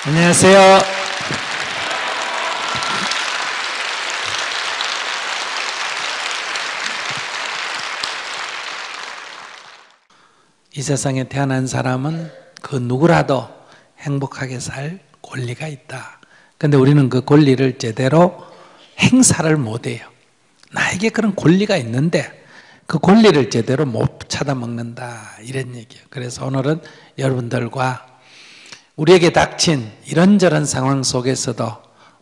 안녕하세요. 이 세상에 태어난 사람은 그 누구라도 행복하게 살 권리가 있다. 근데 우리는 그 권리를 제대로 행사를 못해요. 나에게 그런 권리가 있는데 그 권리를 제대로 못 찾아먹는다, 이런 얘기예요. 그래서 오늘은 여러분들과 우리에게 닥친 이런저런 상황 속에서도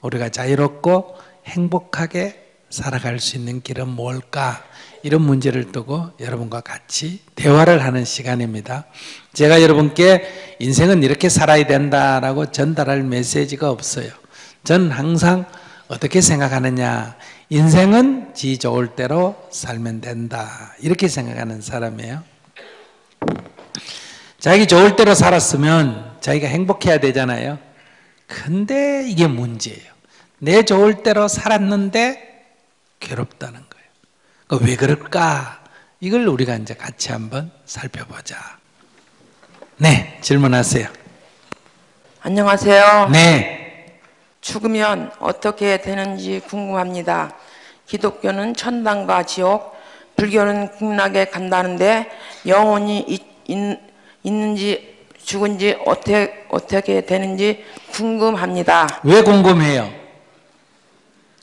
우리가 자유롭고 행복하게 살아갈 수 있는 길은 뭘까? 이런 문제를 두고 여러분과 같이 대화를 하는 시간입니다. 제가 여러분께 인생은 이렇게 살아야 된다라고 전달할 메시지가 없어요. 저는 항상 어떻게 생각하느냐, 인생은 지 좋을 대로 살면 된다, 이렇게 생각하는 사람이에요. 자기 좋을 대로 살았으면 자기가 행복해야 되잖아요. 근데 이게 문제예요. 내 좋을 대로 살았는데 괴롭다는 거예요. 왜 그럴까? 이걸 우리가 이제 같이 한번 살펴보자. 네, 질문하세요. 안녕하세요. 네. 죽으면 어떻게 되는지 궁금합니다. 기독교는 천당과 지옥, 불교는 극락에 간다는데 영혼이 있는지 죽은지 어떻게 되는지 궁금합니다. 왜 궁금해요?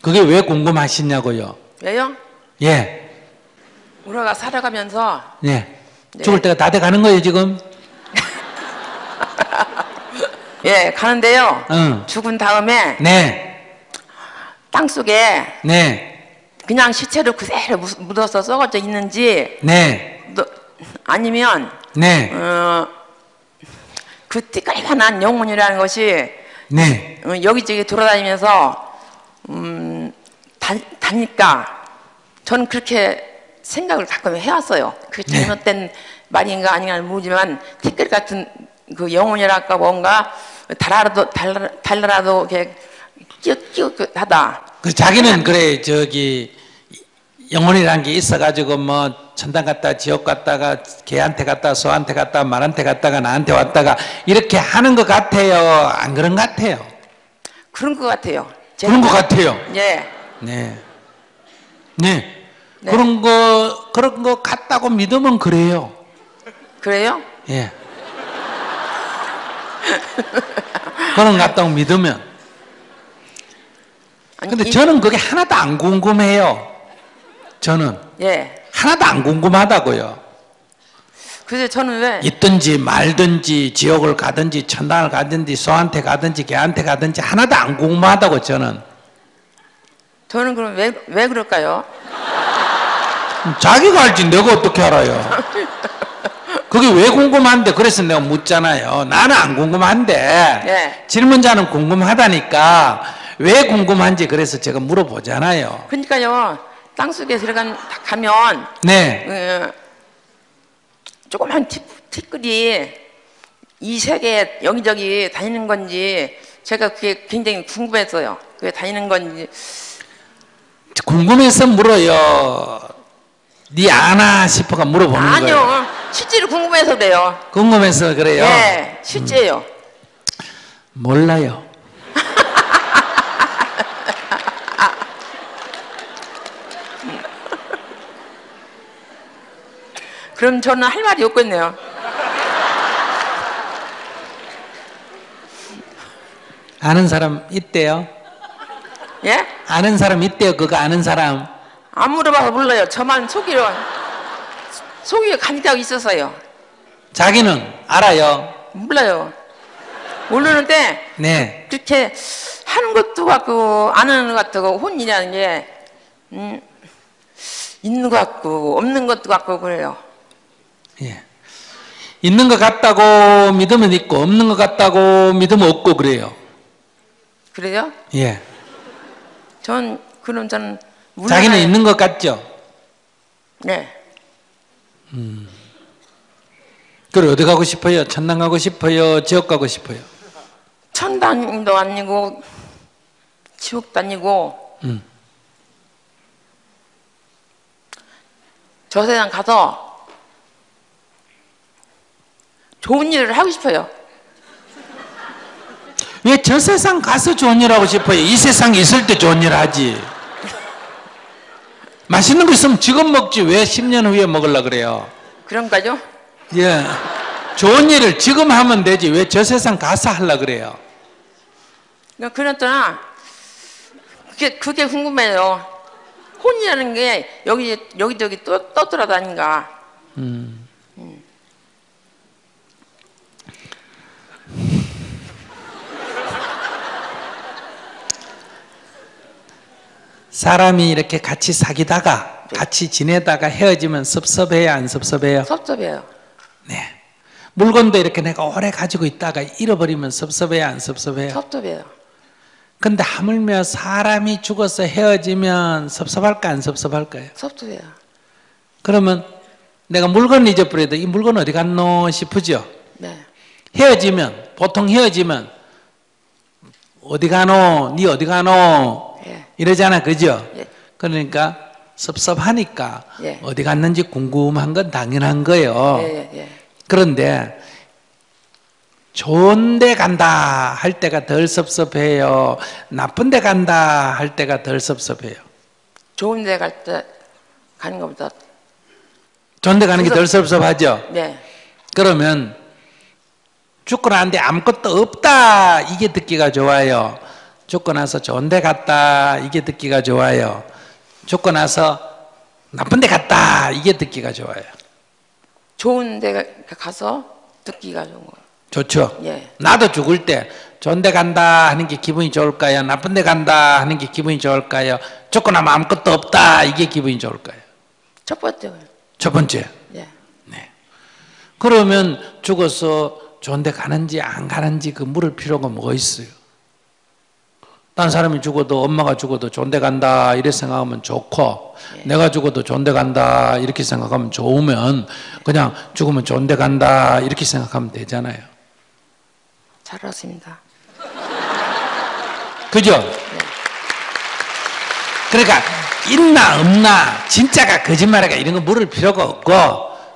그게 왜 궁금하시냐고요? 왜요? 예. 우리가 살아가면서 예. 죽을 때가 다 돼 가는 거예요, 지금? 예, 가는데요. 응. 죽은 다음에 네. 땅속에 네. 그냥 시체를 그대로 묻어서 썩어져 있는지 네. 아니면 네. 그 띠까리만한 영혼이라는 것이 네. 여기저기 돌아다니면서 다니까 저는 그렇게 생각을 가끔 해왔어요. 그 잘못된 말인가 아닌가 모르지만 티끌 같은 그 영혼이랄까 뭔가 달라라도 이렇게 끼웃하다. 그 자기는 그래, 저기 영혼이라는 게 있어가지고 뭐 천당 갔다 지옥 갔다가 개한테 갔다 소한테 갔다 말한테 갔다가 나한테 왔다가 이렇게 하는 것 같아요? 안 그런 것 같아요? 그런 것 같아요. 그런 것 같아요. 예. 네. 네. 네. 그런 거 같다고 믿으면 그래요. 그래요? 예. 그런 것 같다고 믿으면. 근데 저는 그게 하나도 안 궁금해요. 저는. 예. 하나도 안 궁금하다고요. 그래서 저는 왜 있든지 말든지 지옥을 가든지 천당을 가든지 소한테 가든지 개한테 가든지 하나도 안 궁금하다고 저는 그럼 왜 그럴까요? 자기가 알지 내가 어떻게 알아요? 그게 왜 궁금한데? 그래서 내가 묻잖아요. 나는 안 궁금한데 네. 질문자는 궁금하다니까 왜 궁금한지 그래서 제가 물어보잖아요. 그러니까요. 땅속에 가면 네. 조그만 티끌이 이 세계에 여기저기 다니는 건지 제가 그게 굉장히 궁금했어요. 그게 다니는 건지. 궁금해서 물어요. 네 아나 싶어가 물어보는 아니요. 거예요. 아니요. 실제로 궁금해서 그래요. 궁금해서 그래요? 네. 실제예요. 몰라요. 그럼 저는 할 말이 없겠네요. 아는 사람 있대요? 예? 아는 사람 있대요? 그거 아는 사람? 안 물어봐서 몰라요. 저만 속이가 가니까 있었어요. 자기는 알아요? 몰라요. 모르는데 네. 그렇게 하는 것도 같고 안 하는 것 같고 혼이라는 게 있는 것 같고 없는 것도 같고 그래요. 예. 있는 것 같다고 믿으면 있고 없는 것 같다고 믿으면 없고 그래요. 그래요? 예. 저는 자기는 있는 것 같죠? 네. 그래 어디 가고 싶어요? 천당 가고 싶어요? 지옥 가고 싶어요? 천당도 아니고 지옥도 아니고 저 세상 가서 좋은 일을 하고 싶어요. 왜 저 세상 가서 좋은 일 하고 싶어요? 이 세상에 있을 때 좋은 일 하지. 맛있는 거 있으면 지금 먹지 왜 10년 후에 먹으려고 그래요? 그런가요? 예. 좋은 일을 지금 하면 되지 왜 저 세상 가서 하려고 그래요? 그랬더나 그게 궁금해요. 혼이라는 게 여기저기 또 떠돌아다닌가. 사람이 이렇게 같이 사귀다가 같이 지내다가 헤어지면 섭섭해요 안 섭섭해요? 섭섭해요. 네. 물건도 이렇게 내가 오래 가지고 있다가 잃어버리면 섭섭해요 안 섭섭해요? 섭섭해요. 근데 하물며 사람이 죽어서 헤어지면 섭섭할까 안 섭섭할까요? 섭섭해요. 그러면 내가 물건 잊어버려도 이 물건 어디 갔노 싶으죠? 네. 헤어지면 보통 헤어지면 어디 가노? 니 어디 가노? 예. 이러잖아 그죠? 예. 그러니까 섭섭하니까 예. 어디 갔는지 궁금한 건 당연한 거예요. 예. 그런데 좋은 데 간다 할 때가 덜 섭섭해요? 나쁜 데 간다 할 때가 덜 섭섭해요? 좋은 데 갈 때 가는 것보다. 좋은 데 가는 게 덜 섭섭하죠? 네. 그러면 죽고 나는데 아무것도 없다 이게 듣기가 좋아요? 죽고 나서 좋은 데 갔다 이게 듣기가 좋아요? 죽고 나서 나쁜 데 갔다 이게 듣기가 좋아요? 좋은 데 가서 듣기가 좋은 거예요. 좋죠? 예. 나도 죽을 때 좋은 데 간다 하는 게 기분이 좋을까요? 나쁜 데 간다 하는 게 기분이 좋을까요? 죽고 나면 아무것도 없다 이게 기분이 좋을까요? 첫 번째요. 첫 번째. 예. 네. 그러면 죽어서 좋은 데 가는지 안 가는지 그 물을 필요가 뭐가 있어요? 딴 사람이 죽어도 엄마가 죽어도 좋은 데 간다 이렇게 생각하면 좋고 예. 내가 죽어도 좋은 데 간다 이렇게 생각하면 좋으면 그냥 죽으면 좋은 데 간다 이렇게 생각하면 되잖아요. 잘 알았습니다. 그죠? 그러니까 있나 없나 진짜가 거짓말이가 이런 거 물을 필요가 없고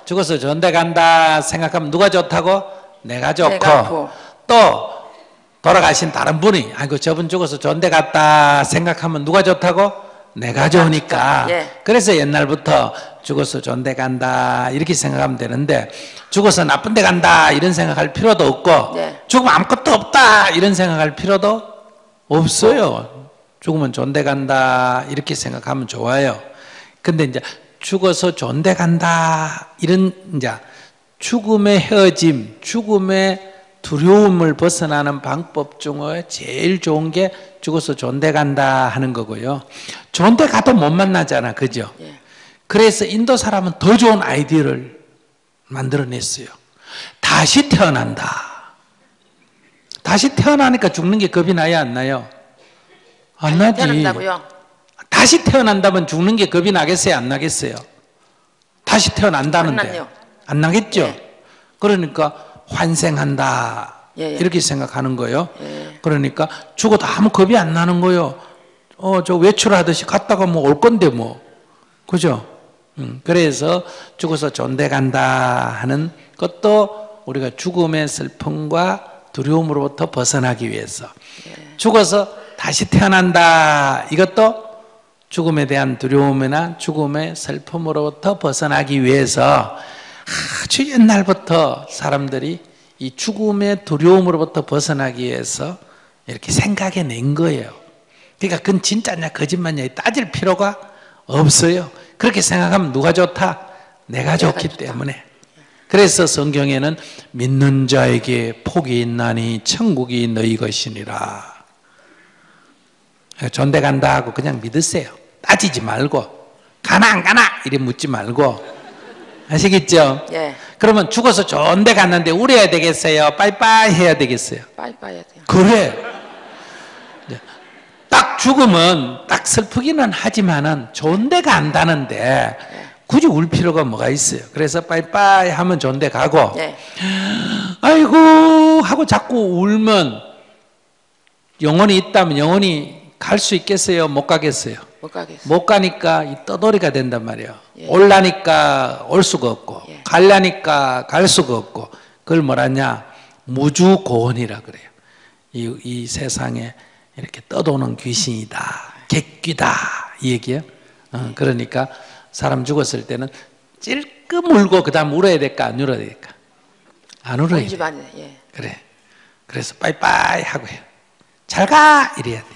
죽어서 좋은 데 간다 생각하면 누가 좋다고? 내가 좋고 또 돌아가신 다른 분이 아이고 저분 죽어서 좋은 데 갔다 생각하면 누가 좋다고? 내가 좋으니까. 예. 그래서 옛날부터 죽어서 좋은 데 간다 이렇게 생각하면 되는데 죽어서 나쁜 데 간다 이런 생각할 필요도 없고 네. 죽으면 아무것도 없다 이런 생각할 필요도 없어요. 죽으면 좋은 데 간다 이렇게 생각하면 좋아요. 근데 이제 죽어서 좋은 데 간다 이런 이제 죽음의 헤어짐, 죽음의 두려움을 벗어나는 방법 중에 제일 좋은 게 죽어서 좋은 데 간다 하는 거고요. 좋은 데 가도 못 만나잖아. 그죠? 예. 그래서 인도 사람은 더 좋은 아이디어를 만들어냈어요. 다시 태어난다. 다시 태어나니까 죽는 게 겁이 나요? 안 나요? 안 나지. 태어난다고요? 다시 태어난다면 죽는 게 겁이 나겠어요? 안 나겠어요? 다시 태어난다는데. 안 나요. 안 나겠죠? 예. 그러니까 환생한다. 예. 이렇게 생각하는 거예요. 예. 그러니까 죽어도 아무 겁이 안 나는 거예요. 저 외출하듯이 갔다가 뭐 올 건데 뭐. 그죠? 그래서 죽어서 좋은 데 간다 하는 것도 우리가 죽음의 슬픔과 두려움으로부터 벗어나기 위해서. 죽어서 다시 태어난다. 이것도 죽음에 대한 두려움이나 죽음의 슬픔으로부터 벗어나기 위해서 아주 옛날부터 사람들이 이 죽음의 두려움으로부터 벗어나기 위해서 이렇게 생각해 낸 거예요. 그러니까 그건 진짜냐 거짓말이냐 따질 필요가 없어요. 그렇게 생각하면 누가 좋다? 내가 좋기 때문에. 그래서 성경에는 믿는 자에게 복이 있나니 천국이 너희 것이니라. 존대 간다 하고 그냥 믿으세요. 따지지 말고 가나 안 가나 이래 묻지 말고. 아시겠죠? 예. 그러면 죽어서 좋은 데 갔는데 울어야 되겠어요? 빠이빠이 해야 되겠어요? 빠이빠이 해야 돼요. 그래. 딱 죽으면 딱 슬프기는 하지만은 좋은 데 간다는데 굳이 울 필요가 뭐가 있어요? 그래서 빠이빠이 하면 좋은 데 가고 예. 아이고 하고 자꾸 울면 영혼이 있다면 영혼이 갈 수 있겠어요? 못 가겠어요? 못 가겠어요. 못 가니까 이 떠돌이가 된단 말이에요. 예. 올라니까 올 수가 없고 예. 가려니까 갈 수가 없고 그걸 뭐라냐 무주고원이라 그래요. 이 세상에 이렇게 떠도는 귀신이다, 객귀다 이 얘기예요. 그러니까 사람 죽었을 때는 찔끔 울고 그 다음 울어야 될까 안 울어야 될까? 안 울어야 돼. 예. 그래. 그래서 빠이빠이 하고 해요. 잘 가! 이래야 돼.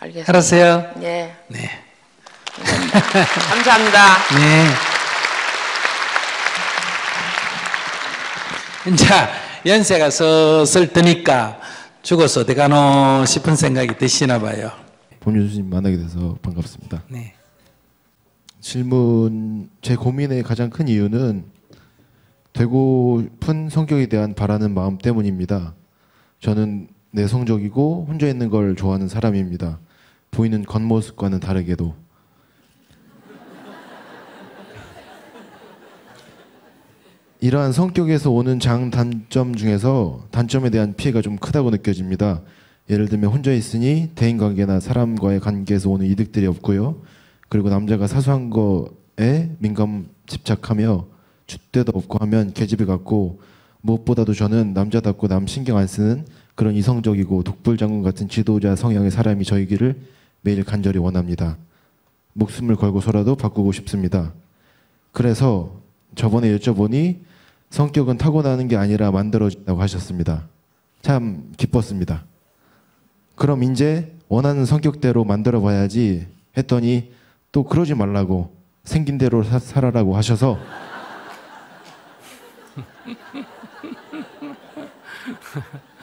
알겠습니다. 알았어요? 예. 네. 감사합니다. 네. 자, 연세가 슬슬 드니까 죽어서 어디 가노 싶은 생각이 드시나 봐요. 법률스님 만나게 돼서 반갑습니다. 네. 질문, 제 고민의 가장 큰 이유는 되고픈 성격에 대한 바라는 마음 때문입니다. 저는 내성적이고 혼자 있는 걸 좋아하는 사람입니다. 보이는 겉모습과는 다르게도. 이러한 성격에서 오는 장단점 중에서 단점에 대한 피해가 좀 크다고 느껴집니다. 예를 들면 혼자 있으니 대인관계나 사람과의 관계에서 오는 이득들이 없고요. 그리고 남자가 사소한 거에 민감 집착하며 줏대도 없고 하면 계집애 같고, 무엇보다도 저는 남자답고 남 신경 안 쓰는 그런 이성적이고 독불장군 같은 지도자 성향의 사람이 저이기를 매일 간절히 원합니다. 목숨을 걸고서라도 바꾸고 싶습니다. 그래서 저번에 여쭤보니 성격은 타고나는 게 아니라 만들어진다고 하셨습니다. 참 기뻤습니다. 그럼 이제 원하는 성격대로 만들어 봐야지 했더니 또 그러지 말라고 생긴 대로 살아라고 하셔서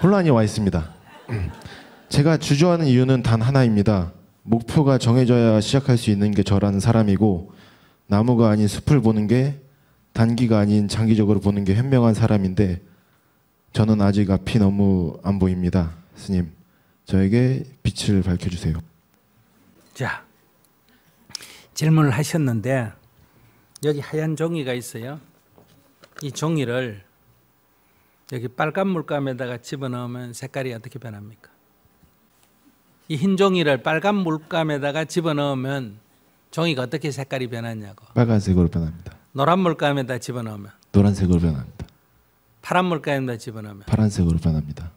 혼란이 와 있습니다. 제가 주저하는 이유는 단 하나입니다. 목표가 정해져야 시작할 수 있는 게 저라는 사람이고, 나무가 아닌 숲을 보는 게, 단기가 아닌 장기적으로 보는 게 현명한 사람인데, 저는 아직 앞이 너무 안 보입니다. 스님, 저에게 빛을 밝혀주세요. 자, 질문을 하셨는데 여기 하얀 종이가 있어요. 이 종이를 여기 빨간 물감에다가 집어넣으면 색깔이 어떻게 변합니까? 이 흰 종이를 빨간 물감에다가 집어넣으면 종이가 어떻게 색깔이 변하냐고. 빨간색으로 변합니다. 노란 물감에다 집어넣으면, 노란색으로 변합니다. 파란 물감에다 집어넣으면, 파란색으로 변합니다.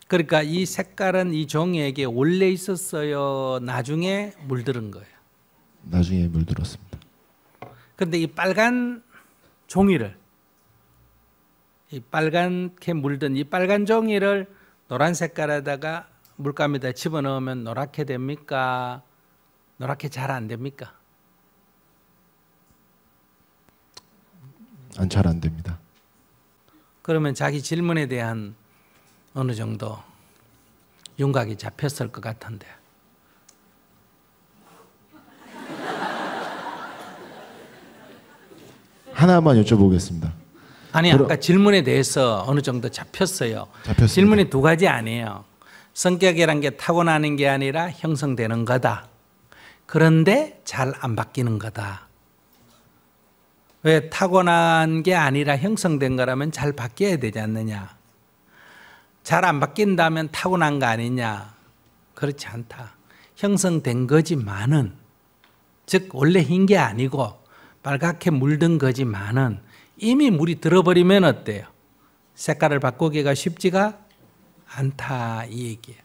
그러니까 이 색깔은 이 종이에게 원래 있었어요, 나중에 물들은 거예요? 나중에 물들었습니다. 그런데 이 빨간 종이를, 이 빨갛게 물든 이 빨간 종이를 노란 색깔에다가 물감에다 집어넣으면 노랗게 됩니까? 노랗게 잘 안 됩니까? 잘 안 됩니다. 그러면 자기 질문에 대한 어느 정도 윤곽이 잡혔을 것 같은데. 하나만 여쭤보겠습니다. 아니, 아까 질문에 대해서 어느 정도 잡혔어요. 잡혔습니다. 질문이 두 가지 아니에요. 성격이란 게 타고나는 게 아니라 형성되는 거다. 그런데 잘 안 바뀌는 거다. 왜 타고난 게 아니라 형성된 거라면 잘 바뀌어야 되지 않느냐. 잘 안 바뀐다면 타고난 거 아니냐. 그렇지 않다. 형성된 거지만은, 즉 원래 흰 게 아니고 빨갛게 물든 거지만은 이미 물이 들어버리면 어때요? 색깔을 바꾸기가 쉽지가 않다 이 얘기예요.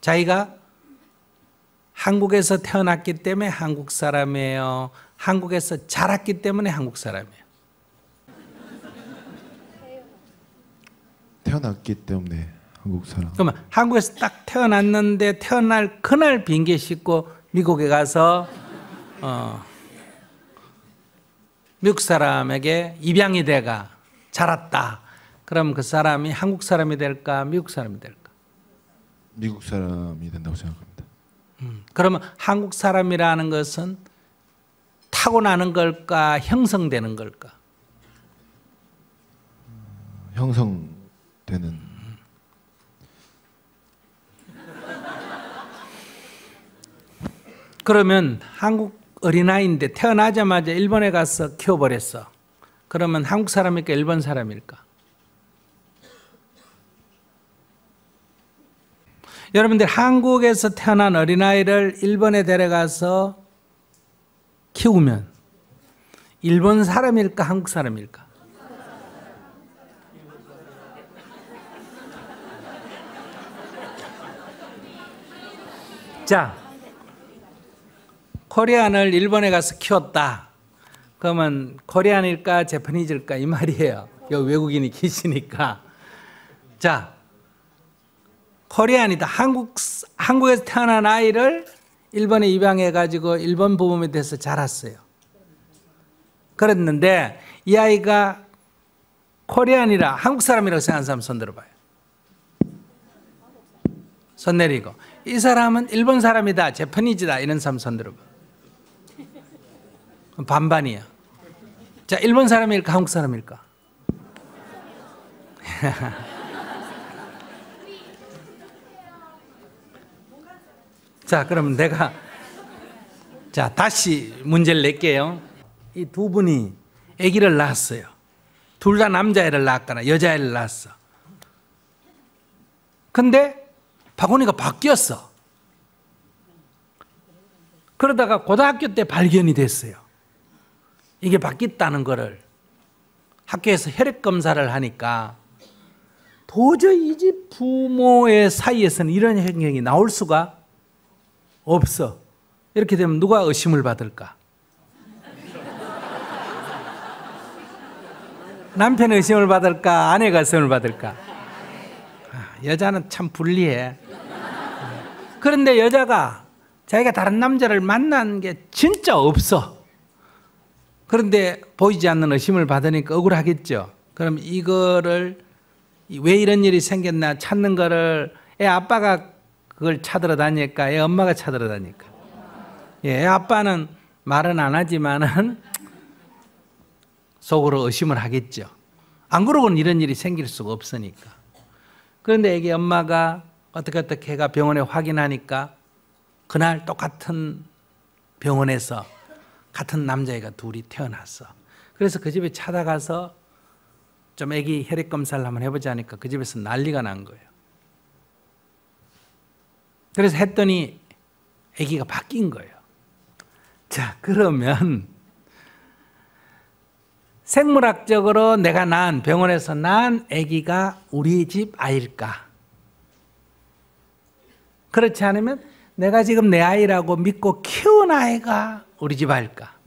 자기가 한국에서 태어났기 때문에 한국 사람이에요? 한국에서 자랐기 때문에 한국 사람이에요? 태어났기 때문에 한국 사람. 그러면 한국에서 딱 태어났는데 태어날 그날 비행기에 싣고 미국에 가서 미국 사람에게 입양이 돼가 자랐다. 그럼 그 사람이 한국 사람이 될까, 미국 사람이 될까? 미국 사람이 된다고 생각합니다. 그러면 한국 사람이라는 것은 타고나는 걸까, 형성되는 걸까? 형성되는. 그러면 한국 어린아이인데 태어나자마자 일본에 가서 키워버렸어. 그러면 한국 사람일까, 일본 사람일까? 여러분들 한국에서 태어난 어린아이를 일본에 데려가서 키우면 일본 사람일까, 한국 사람일까? 자, 코리안을 일본에 가서 키웠다. 그러면 코리안일까 재패니즈일까 이 말이에요. 여기 외국인이 계시니까. 자, 코리안이다. 한국에서 태어난 아이를 일본에 입양해가지고 일본 부모에 대해서 자랐어요. 그랬는데 이 아이가 코리안이라 한국 사람이라고 생각하는 사람 손 들어봐요. 손 내리고. 이 사람은 일본 사람이다, 재패니즈다 이런 사람 손 들어봐. 반반이야. 자, 일본 사람일까 한국 사람일까? 자, 그럼 내가 자 다시 문제를 낼게요. 이 두 분이 아기를 낳았어요. 둘 다 남자애를 낳았거나 여자애를 낳았어. 근데 박원이가 바뀌었어. 그러다가 고등학교 때 발견이 됐어요. 이게 바뀌었다는 거를 학교에서 혈액 검사를 하니까 도저히 이 집 부모의 사이에서는 이런 행동이 나올 수가 없어. 이렇게 되면 누가 의심을 받을까? 남편이 의심을 받을까? 아내가 의심을 받을까? 여자는 참 불리해. 그런데 여자가 자기가 다른 남자를 만난 게 진짜 없어. 그런데 보이지 않는 의심을 받으니까 억울하겠죠. 그럼 이거를 왜 이런 일이 생겼나 찾는 거를 애 아빠가 그걸 찾으러 다닐까? 애 엄마가 찾으러 다닐까? 애 아빠는 말은 안 하지만은 속으로 의심을 하겠죠. 안 그러고는 이런 일이 생길 수가 없으니까. 그런데 애기 엄마가 어떻게 해가 병원에 확인하니까 그날 똑같은 병원에서 같은 남자애가 둘이 태어났어. 그래서 그 집에 찾아가서 좀 애기 혈액 검사를 한번 해보자 하니까 그 집에서 난리가 난 거예요. 그래서 했더니 애기가 바뀐 거예요. 자, 그러면 생물학적으로 내가 낳은 병원에서 낳은 애기가 우리 집 아이일까? 그렇지 않으면 내가 지금 내 아이라고 믿고 키운 아이가 우리 집 아이일까?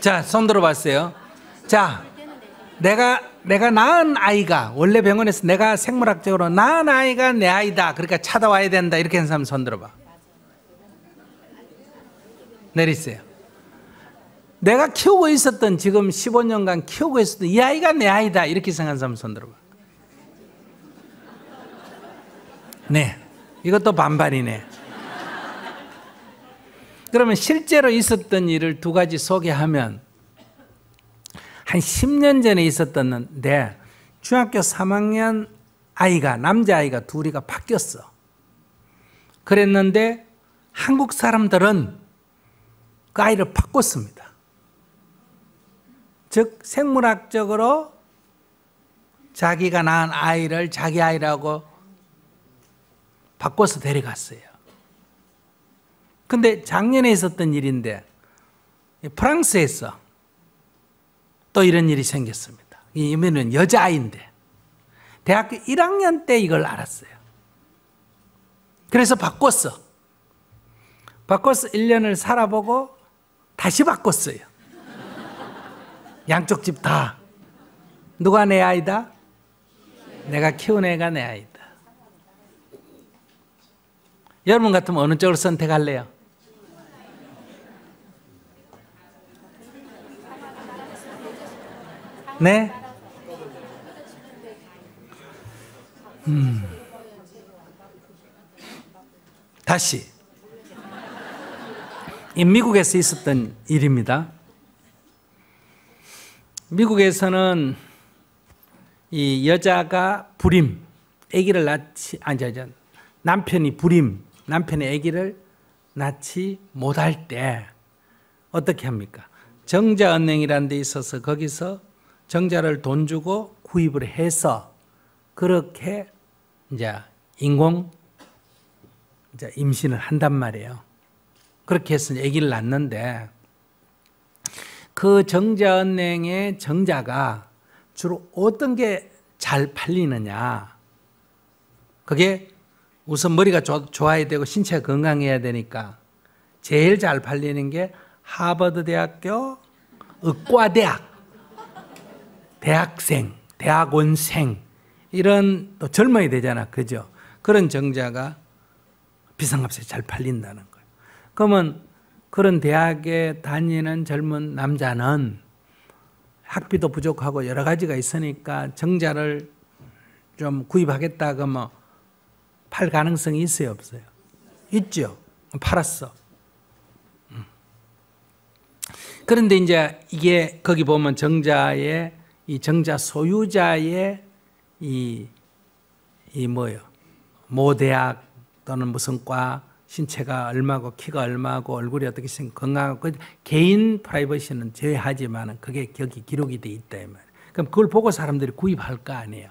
자, 손 들어봤어요. 자, 내가 낳은 아이가 원래 병원에서 내가 생물학적으로 낳은 아이가 내 아이다. 그러니까 찾아와야 된다. 이렇게 하는 사람 손 들어봐. 내리세요. 내가 키우고 있었던 지금 15년간 키우고 있었던 이 아이가 내 아이다. 이렇게 생각하는 사람 손 들어봐. 네, 이것도 반반이네. 그러면 실제로 있었던 일을 두 가지 소개하면 한 10년 전에 있었던데 중학교 3학년 아이가 남자아이가 둘이가 바뀌었어. 그랬는데 한국 사람들은 그 아이를 바꿨습니다. 즉 생물학적으로 자기가 낳은 아이를 자기 아이라고 바꿔서 데려갔어요. 근데 작년에 있었던 일인데 프랑스에서 또 이런 일이 생겼습니다. 이면은 여자아이인데 대학교 1학년 때 이걸 알았어요. 그래서 바꿨어. 1년을 살아보고 다시 바꿨어요. 양쪽 집 다. 누가 내 아이다? 내가 키운 애가 내 아이다. 여러분 같으면 어느 쪽을 선택할래요? 네? 다시 이 미국에서 있었던 일입니다. 미국에서는 이 여자가 불임, 아기를 낳지 남편이 불임, 남편의 아기를 낳지 못할 때 어떻게 합니까? 정자은행이라는 데 있어서 거기서 정자를 돈 주고 구입을 해서 그렇게 이제 인공 이제 임신을 한단 말이에요. 그렇게 해서 아기를 낳는데 그 정자은행의 정자가 주로 어떤 게 잘 팔리느냐. 그게 우선 머리가 좋아야 되고 신체가 건강해야 되니까 제일 잘 팔리는 게 하버드 대학교 의과대학, 대학생, 대학원생 이런 또 젊어야 되잖아. 그죠? 그런 정자가 비싼 값에 잘 팔린다는 거예요. 그러면 그런 대학에 다니는 젊은 남자는 학비도 부족하고 여러 가지가 있으니까 정자를 좀 구입하겠다 그러면 팔 가능성이 있어요, 없어요? 있죠. 팔았어. 그런데 이제 이게 거기 보면 정자의 이 정자 소유자의 이 뭐예요? 모 대학 또는 무슨 과, 신체가 얼마고 키가 얼마고 얼굴이 어떻게 생긴 건강하고 개인 프라이버시는 제외하지만 그게 거기 기록이 돼 있다 이 말이에요. 그럼 그걸 보고 사람들이 구입할 거 아니에요.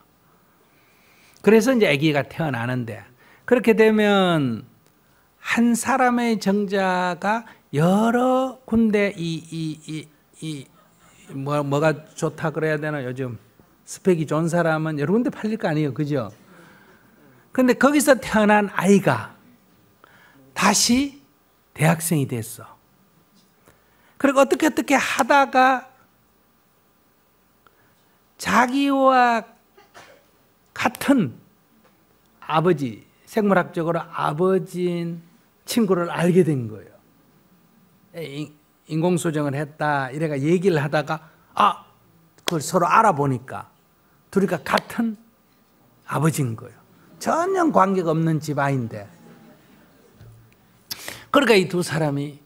그래서 이제 아기가 태어나는데 그렇게 되면 한 사람의 정자가 여러 군데 뭐가 좋다 그래야 되나 요즘 스펙이 좋은 사람은 여러 군데 팔릴 거 아니에요, 그죠? 근데 거기서 태어난 아이가 다시 대학생이 됐어. 그리고 어떻게 하다가 자기와 같은 아버지, 생물학적으로 아버지인 친구를 알게 된 거예요. 인공수정을 했다 이래가 얘기를 하다가 그걸 서로 알아보니까 둘이가 같은 아버지인 거예요. 전혀 관계가 없는 집아이인데 그러니까 이 두 사람이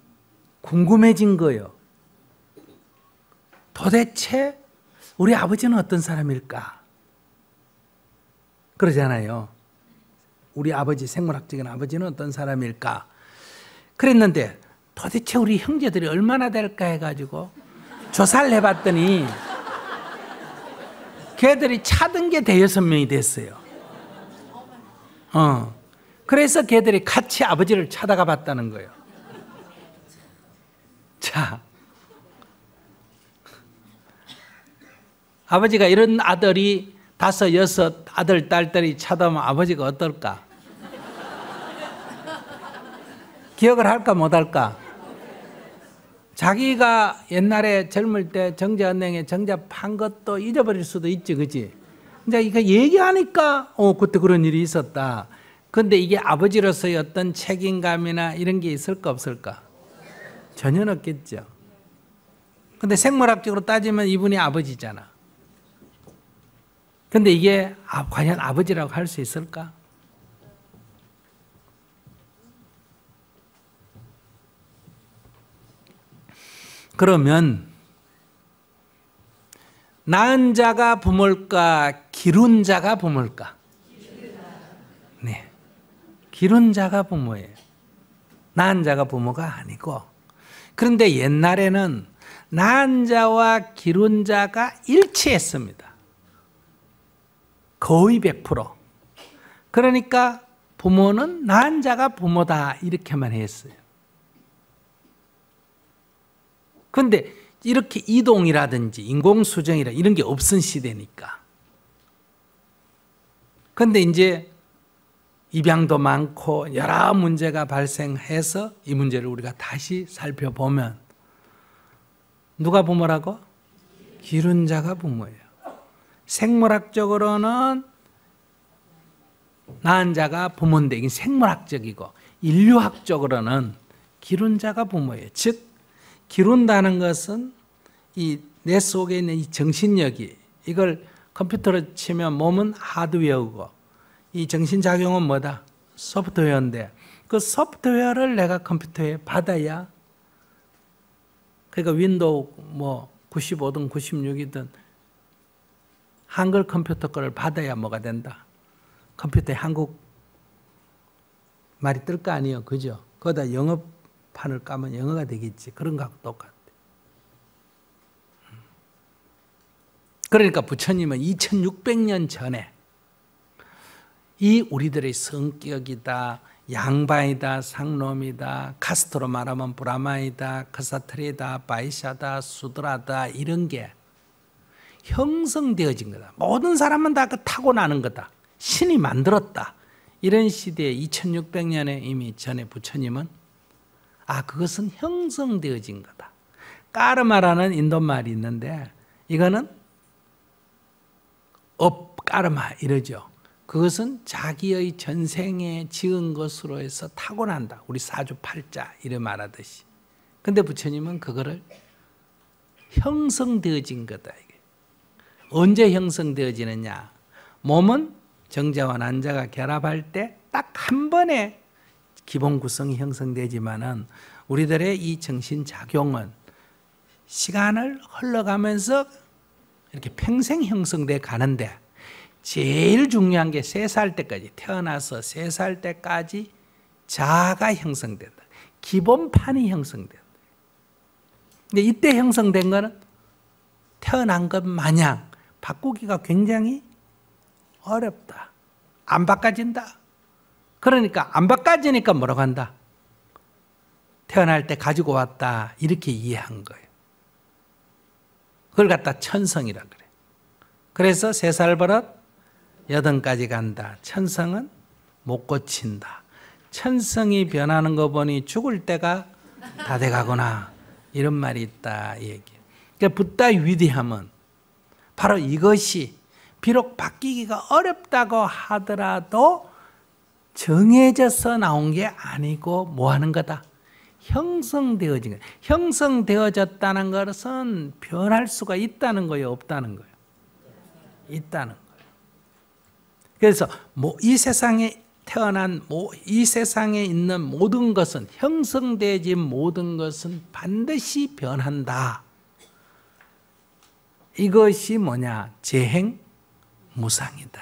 궁금해진 거예요. 도대체 우리 아버지는 어떤 사람일까? 그러잖아요. 우리 아버지, 생물학적인 아버지는 어떤 사람일까? 그랬는데 도대체 우리 형제들이 얼마나 될까 해가지고 조사를 해봤더니 걔들이 찾은 게 대여섯 명이 됐어요. 그래서 걔들이 같이 아버지를 찾아가 봤다는 거예요. 자, 아버지가 이런 아들이 5, 6 아들, 딸들이 찾아오면 아버지가 어떨까? 기억을 할까 못할까? 자기가 옛날에 젊을 때 정자은행에 정자 판 것도 잊어버릴 수도 있지, 그지? 이제 이거 얘기하니까 그때 그런 일이 있었다. 근데 이게 아버지로서의 어떤 책임감이나 이런 게 있을까 없을까? 전혀 없겠죠. 근데 생물학적으로 따지면 이분이 아버지잖아. 근데 이게 과연 아버지라고 할 수 있을까? 그러면 낳은 자가 부모일까? 기른 자가 부모일까? 네, 기른 자가 부모예요. 낳은 자가 부모가 아니고. 그런데 옛날에는 낳은 자와 기른 자가 일치했습니다. 거의 100%. 그러니까 부모는 낳은 자가 부모다 이렇게만 했어요. 그런데 이렇게 이동이라든지 인공수정이라 이런 게 없은 시대니까. 그런데 이제 입양도 많고 여러 문제가 발생해서 이 문제를 우리가 다시 살펴보면 누가 부모라고? 기른 자가 부모예요. 생물학적으로는 낳은 자가 부모인데 이게 생물학적이고 인류학적으로는 기른 자가 부모예요. 즉 기른다는 것은 이 내 속에 있는 이 정신력이 이걸 컴퓨터로 치면 몸은 하드웨어고 이 정신작용은 뭐다? 소프트웨어인데 그 소프트웨어를 내가 컴퓨터에 받아야 그러니까 윈도우 뭐 95든 96이든 한글 컴퓨터 거를 받아야 뭐가 된다? 컴퓨터에 한국 말이 뜰 거 아니에요. 그죠? 거기다 영어판을 까면 영어가 되겠지. 그런 거하고 똑같아. 그러니까 부처님은 2600년 전에 이 우리들의 성격이다, 양반이다, 상놈이다, 카스트로 말하면 브라마이다, 카사트리다, 바이샤다, 수드라다, 이런 게 형성되어진 거다. 모든 사람은 다 그 타고나는 거다. 신이 만들었다. 이런 시대에 2600년에 이미 전에 부처님은 그것은 형성되어진 거다. 까르마라는 인도 말이 있는데 이거는 까르마 이러죠. 그것은 자기의 전생에 지은 것으로 해서 타고난다. 우리 사주팔자 이래 말하듯이. 근데 부처님은 그거를 형성되어진 거다. 이게. 언제 형성되어지느냐? 몸은 정자와 난자가 결합할 때 딱 한 번에 기본 구성이 형성되지만은 우리들의 이 정신작용은 시간을 흘러가면서 이렇게 평생 형성돼 가는데 제일 중요한 게 3살 때까지, 태어나서 3살 때까지 자아가 형성된다. 기본판이 형성된다. 근데 이때 형성된 거는 태어난 것 마냥 바꾸기가 굉장히 어렵다. 안 바꿔진다. 그러니까 안 바꿔지니까 뭐라고 한다? 태어날 때 가지고 왔다. 이렇게 이해한 거예요. 그걸 갖다 천성이라 그래. 그래서 3살 버릇 8까지 간다. 천성은 못 고친다. 천성이 변하는 거 보니 죽을 때가 다 돼가구나. 이런 말이 있다. 이 얘기예요. 그러니까 붓다의 위대함은 바로 이것이 비록 바뀌기가 어렵다고 하더라도 정해져서 나온 게 아니고 뭐 하는 거다? 형성되어진 거예요. 형성되어졌다는 것은 변할 수가 있다는 거예요? 없다는 거예요? 있다는 거예요. 그래서 이 세상에 태어난 이 세상에 있는 모든 것은 형성되어진 모든 것은 반드시 변한다. 이것이 뭐냐? 재행무상이다.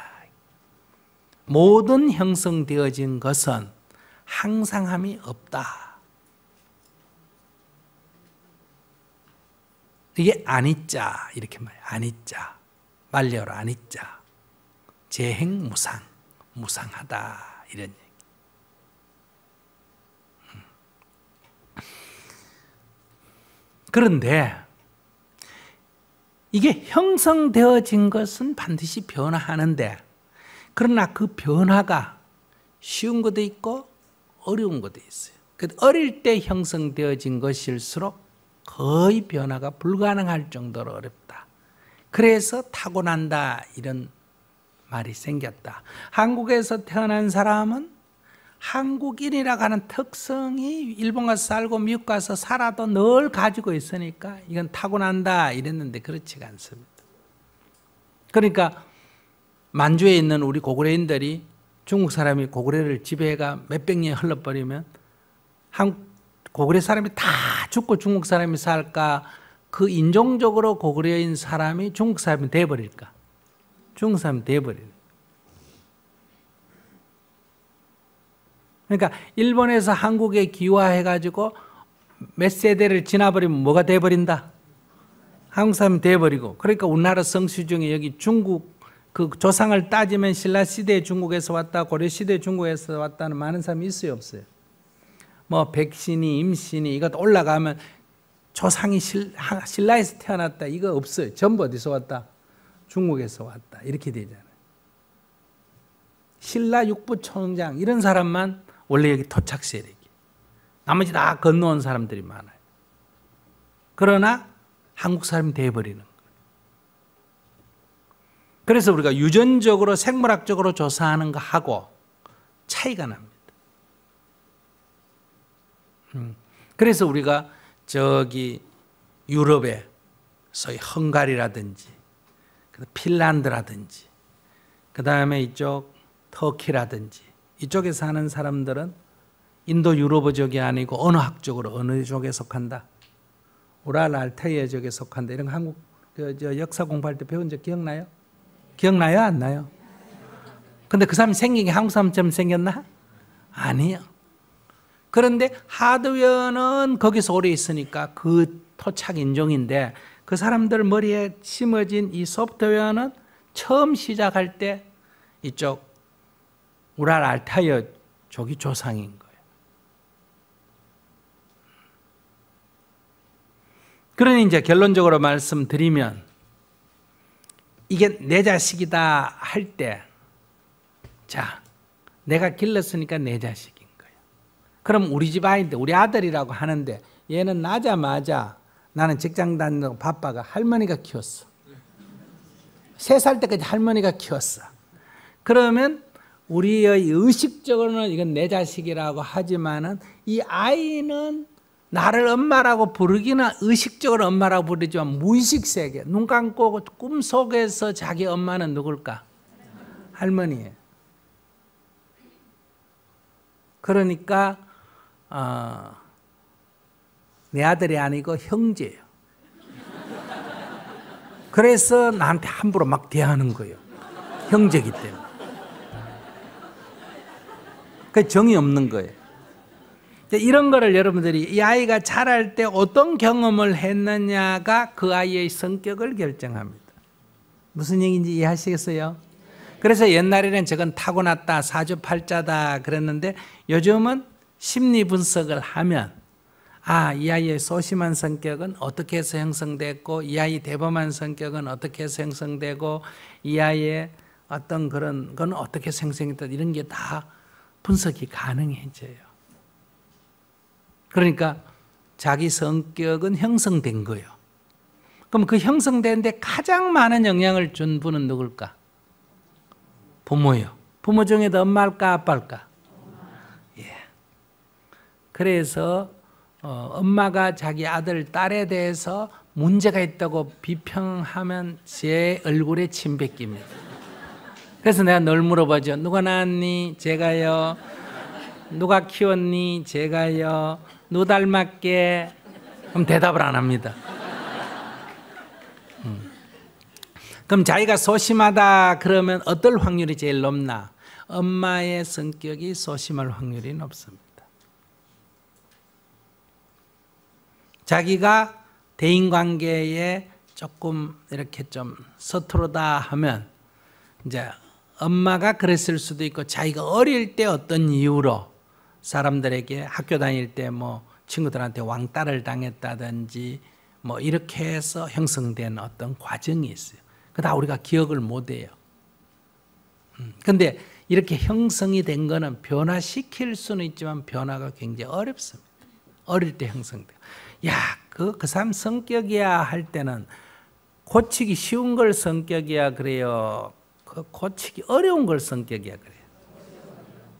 모든 형성되어진 것은 항상함이 없다. 이게 아니자 이렇게 말해요. 아니자. 말려로 아니자. 재행무상. 무상하다. 이런 얘기. 그런데 이게 형성되어진 것은 반드시 변화하는데 그러나 그 변화가 쉬운 것도 있고 어려운 것도 있어요. 어릴 때 형성되어진 것일수록 거의 변화가 불가능할 정도로 어렵다. 그래서 타고난다 이런 말이 생겼다. 한국에서 태어난 사람은 한국인이라고 하는 특성이 일본 가서 살고 미국 가서 살아도 늘 가지고 있으니까 이건 타고난다 이랬는데 그렇지가 않습니다. 그러니까 만주에 있는 우리 고구려인들이 중국 사람이 고구려를 지배가 몇백 년 흘러버리면 고구려 사람이 다 죽고 중국 사람이 살까? 그 인종적으로 고구려인 사람이 중국 사람이 돼버릴까? 중국 사람이 돼버려요. 그러니까 일본에서 한국에 귀화해가지고 몇 세대를 지나버리면 뭐가 돼버린다? 한국 사람이 돼버리고. 그러니까 우리나라 성씨 중에 여기 중국 그 조상을 따지면 신라 시대 중국에서 왔다, 고려 시대 중국에서 왔다는 많은 사람이 있어요, 없어요? 뭐 백신이, 임신이 이것 올라가면 조상이 신라에서 태어났다 이거 없어요. 전부 어디서 왔다? 중국에서 왔다 이렇게 되잖아요. 신라 육부총장 이런 사람만 원래 여기 토착 세력이. 나머지 다 건너온 사람들이 많아요. 그러나 한국 사람이 돼버리는 거예요. 그래서 우리가 유전적으로 생물학적으로 조사하는 거 하고 차이가 납니다. 그래서 우리가 저기 유럽에 소위 헝가리라든지 핀란드라든지 그 다음에 이쪽 터키라든지 이쪽에 사는 사람들은 인도 유럽어족이 아니고 언어학적으로 어느 쪽에 속한다? 우랄 알타이어족에 속한다. 이런 거 한국 저 역사 공부할 때 배운 적 기억나요? 기억나요? 안 나요? 근데 그 사람이 생긴 게 한국 사람처럼 생겼나? 아니요. 그런데 하드웨어는 거기서 오래 있으니까 그 토착 인종인데 그 사람들 머리에 심어진 이 소프트웨어는 처음 시작할 때 이쪽 우랄 알타이어 족이 조상인 거예요. 그러니 이제 결론적으로 말씀드리면 이게 내 자식이다 할 때, 자, 내가 길렀으니까 내 자식인 거예요. 그럼 우리 집 아이인데 우리 아들이라고 하는데 얘는 나자마자 나는 직장 다니고 바빠가 할머니가 키웠어. 3살 때까지 할머니가 키웠어. 그러면 우리의 의식적으로는 이건 내 자식이라고 하지만은 이 아이는 나를 엄마라고 부르기는 의식적으로 엄마라고 부르지만 무의식 세계, 눈 감고 꿈속에서 자기 엄마는 누굴까? 할머니예요. 그러니까 내 아들이 아니고 형제예요. 그래서 나한테 함부로 막 대하는 거예요. 형제이기 때문에. 그 정이 없는 거예요. 이런 거를 여러분들이 이 아이가 자랄 때 어떤 경험을 했느냐가 그 아이의 성격을 결정합니다. 무슨 얘기인지 이해하시겠어요? 그래서 옛날에는 저건 타고났다, 사주팔자다 그랬는데 요즘은 심리 분석을 하면 이 아이의 소심한 성격은 어떻게 해서 형성됐고 이 아이의 대범한 성격은 어떻게 해서 형성되고 이 아이의 어떤 그런 건 어떻게 해서 형성됐다 이런 게 다 분석이 가능해져요. 그러니까 자기 성격은 형성된 거예요. 그럼 그 형성되는데 가장 많은 영향을 준 분은 누굴까? 부모예요. 부모 중에도 엄마일까 아빠일까? 예. 그래서 엄마가 자기 아들, 딸에 대해서 문제가 있다고 비평하면 제 얼굴에 침 뱉깁니다. 그래서 내가 늘 물어보죠. 누가 낳았니? 제가요. 누가 키웠니? 제가요. 누 닮았게? 그럼 대답을 안 합니다. 그럼 자기가 소심하다 그러면 어떨 확률이 제일 높나? 엄마의 성격이 소심할 확률이 높습니다. 자기가 대인관계에 조금 이렇게 좀 서투르다 하면 이제 엄마가 그랬을 수도 있고 자기가 어릴 때 어떤 이유로 사람들에게 학교 다닐 때 뭐 친구들한테 왕따를 당했다든지 뭐 이렇게 해서 형성된 어떤 과정이 있어요. 그 다 우리가 기억을 못 해요. 근데 이렇게 형성이 된 거는 변화시킬 수는 있지만 변화가 굉장히 어렵습니다. 어릴 때 형성돼요. 야, 그 사람 성격이야 할 때는 고치기 쉬운 걸 성격이야 그래요. 고치기 어려운 걸 성격이야 그래요.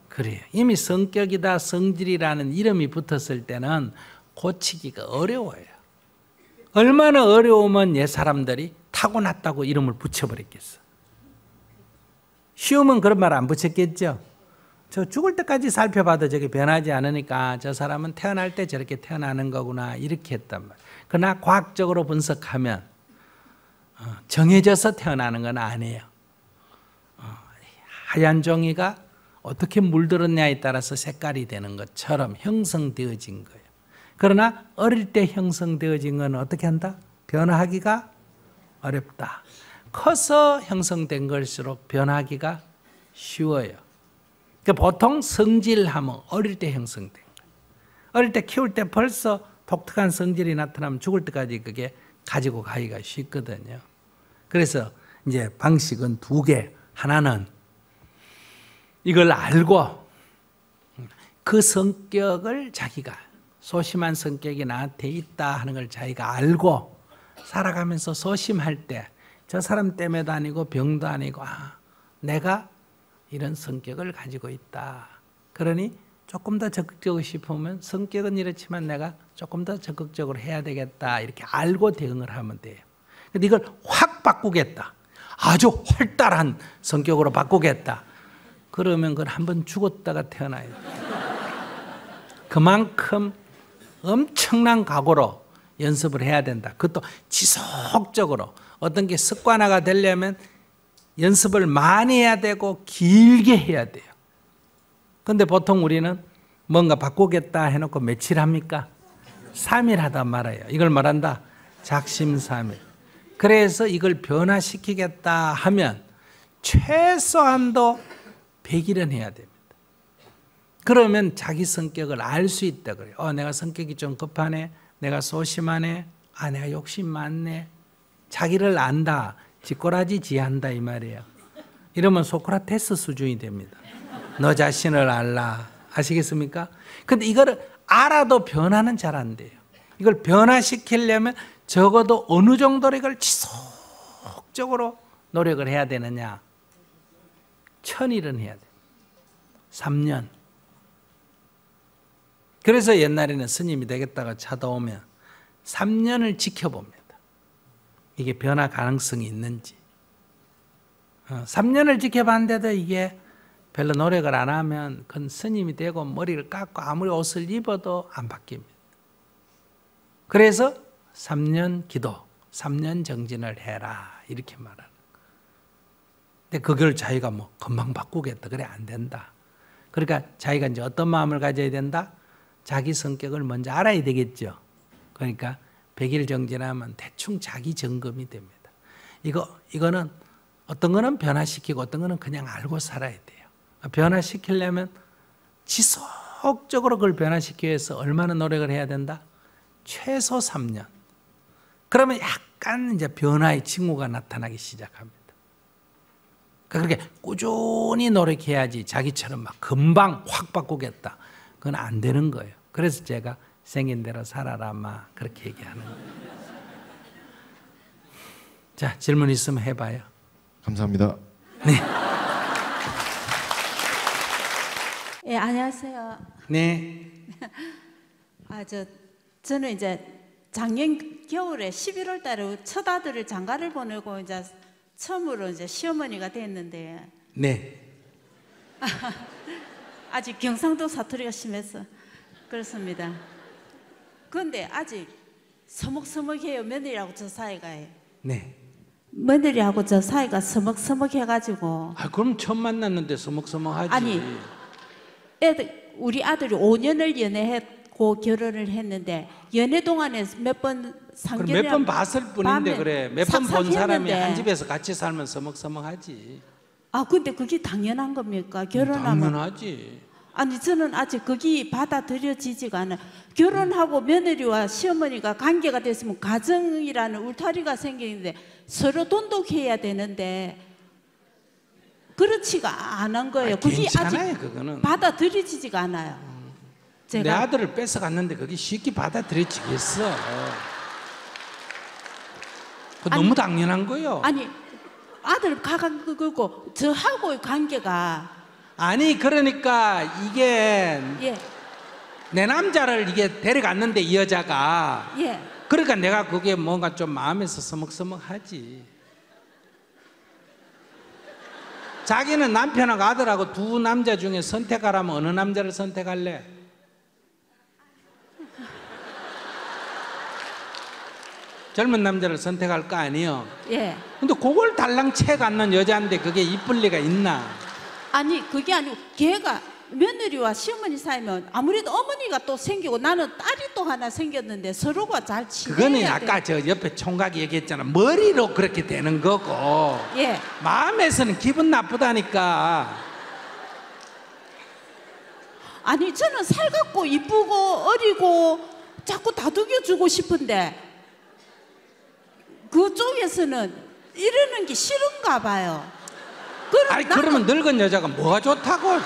그래요. 이미 성격이다 성질이라는 이름이 붙었을 때는 고치기가 어려워요. 얼마나 어려우면 옛 사람들이 타고났다고 이름을 붙여버렸겠어. 쉬우면 그런 말 안 붙였겠죠. 저 죽을 때까지 살펴봐도 저게 변하지 않으니까 저 사람은 태어날 때 저렇게 태어나는 거구나 이렇게 했단 말이에요. 그러나 과학적으로 분석하면 정해져서 태어나는 건 아니에요. 하얀 종이가 어떻게 물들었냐에 따라서 색깔이 되는 것처럼 형성되어진 거예요. 그러나 어릴 때 형성되어진 건 어떻게 한다? 변화하기가 어렵다. 커서 형성된 걸수록 변하기가 쉬워요. 그러니까 보통 성질하면 어릴 때 형성된 거예요. 어릴 때 키울 때 벌써 독특한 성질이 나타나면 죽을 때까지 그게 가지고 가기가 쉽거든요. 그래서 이제 방식은 2개. 하나는 이걸 알고 그 성격을 자기가 소심한 성격이 나한테 있다 하는 걸 자기가 알고 살아가면서 소심할 때 저 사람 때문에도 아니고 병도 아니고 내가 이런 성격을 가지고 있다. 그러니 조금 더 적극적이고 싶으면 성격은 이렇지만 내가 조금 더 적극적으로 해야 되겠다. 이렇게 알고 대응을 하면 돼요. 근데 이걸 확 바꾸겠다. 아주 활달한 성격으로 바꾸겠다. 그러면 그걸 한번 죽었다가 태어나야 돼. 그만큼 엄청난 각오로 연습을 해야 된다. 그것도 지속적으로. 어떤 게 습관화가 되려면 연습을 많이 해야 되고 길게 해야 돼요. 그런데 보통 우리는 뭔가 바꾸겠다 해놓고 며칠 합니까? 3일 하다 말아요. 이걸 말한다. 작심삼일. 그래서 이걸 변화시키겠다 하면 최소한도 100일은 해야 됩니다. 그러면 자기 성격을 알 수 있다 그래요. 내가 성격이 좀 급하네, 내가 소심하네, 내가 욕심 많네. 자기를 안다, 쥐꼬라지 지한다 이 말이에요. 이러면 소크라테스 수준이 됩니다. 너 자신을 알라. 아시겠습니까? 근데 이거를 알아도 변화는 잘 안 돼요. 이걸 변화시키려면 적어도 어느 정도로 이걸 지속적으로 노력을 해야 되느냐. 1000일은 해야 돼요. 3년. 그래서 옛날에는 스님이 되겠다고 찾아오면 3년을 지켜봅니다. 이게 변화 가능성이 있는지. 3년을 지켜봤는데도 이게 별로 노력을 안 하면 그건 스님이 되고 머리를 깎고 아무리 옷을 입어도 안 바뀝니다. 그래서 3년 기도, 3년 정진을 해라 이렇게 말하는. 근데 그걸 자기가 뭐 금방 바꾸겠다 그래 안 된다. 그러니까 자기가 이제 어떤 마음을 가져야 된다? 자기 성격을 먼저 알아야 되겠죠. 그러니까 100일 정진하면 대충 자기 점검이 됩니다. 이거는 어떤 거는 변화시키고 어떤 거는 그냥 알고 살아야 돼요. 변화시키려면 지속적으로 그걸 변화시키기 위해서 얼마나 노력을 해야 된다? 최소 3년. 그러면 약간 이제 변화의 징후가 나타나기 시작합니다. 그렇게 꾸준히 노력해야지 자기처럼 막 금방 확 바꾸겠다. 그건 안 되는 거예요. 그래서 제가 생긴 대로 살아라 마 그렇게 얘기하는 거예요. 자, 질문 있으면 해봐요. 감사합니다. 네. 예, 안녕하세요. 네. 저는 이제 작년 겨울에 11월 달에 첫 아들을 장가를 보내고 이제 처음으로 이제 시어머니가 됐는데 네. 아직 경상도 사투리가 심해서 그렇습니다. 그런데 아직 서먹서먹해요. 며느리하고 저 사이가. 네. 며느리하고 저 사이가 서먹서먹해가지고. 그럼 처음 만났는데 서먹서먹하지. 아니, 우리 아들이 5년을 연애했고 결혼을 했는데 연애 동안에 몇 번 상견례 몇 번 봤을 뿐인데 그래. 몇 번 본 사람이 한 집에서 같이 살면 서먹서먹하지. 근데 그게 당연한 겁니까? 결혼하면. 당연하지. 아니 저는 아직 그게 받아들여지지가 않아요. 결혼하고 며느리와 시어머니가 관계가 됐으면 가정이라는 울타리가 생기는데 서로 돈독해야 되는데 그렇지가 않은 거예요. 그게 괜찮아요, 아직 그거는. 받아들여지지가 않아요. 내 아들을 뺏어갔는데 그게 쉽게 받아들여지겠어. 너무 당연한 거예요. 아니 아들 그거 저하고의 관계가 아니 그러니까 이게 예. 내 남자를 이게 데려갔는데 이 여자가 예. 그러니까 내가 그게 뭔가 좀 마음에서 서먹서먹하지. 자기는 남편하고 아들하고 두 남자 중에 선택하라면 어느 남자를 선택할래? 젊은 남자를 선택할 거 아니에요? 예. 근데 그걸 달랑 채 갖는 여자인데 그게 이쁠 리가 있나? 아니 그게 아니고 걔가 며느리와 시어머니 사이면 아무래도 어머니가 또 생기고 나는 딸이 또 하나 생겼는데 서로가 잘 지내야 그거는 돼. 아까 저 옆에 총각이 얘기했잖아. 머리로 그렇게 되는 거고 예. 마음에서는 기분 나쁘다니까. 아니 저는 살갑고 이쁘고 어리고 자꾸 다독여주고 싶은데 그쪽에서는 이러는 게 싫은가 봐요. 아니 그러면 늙은 여자가 뭐가 좋다고?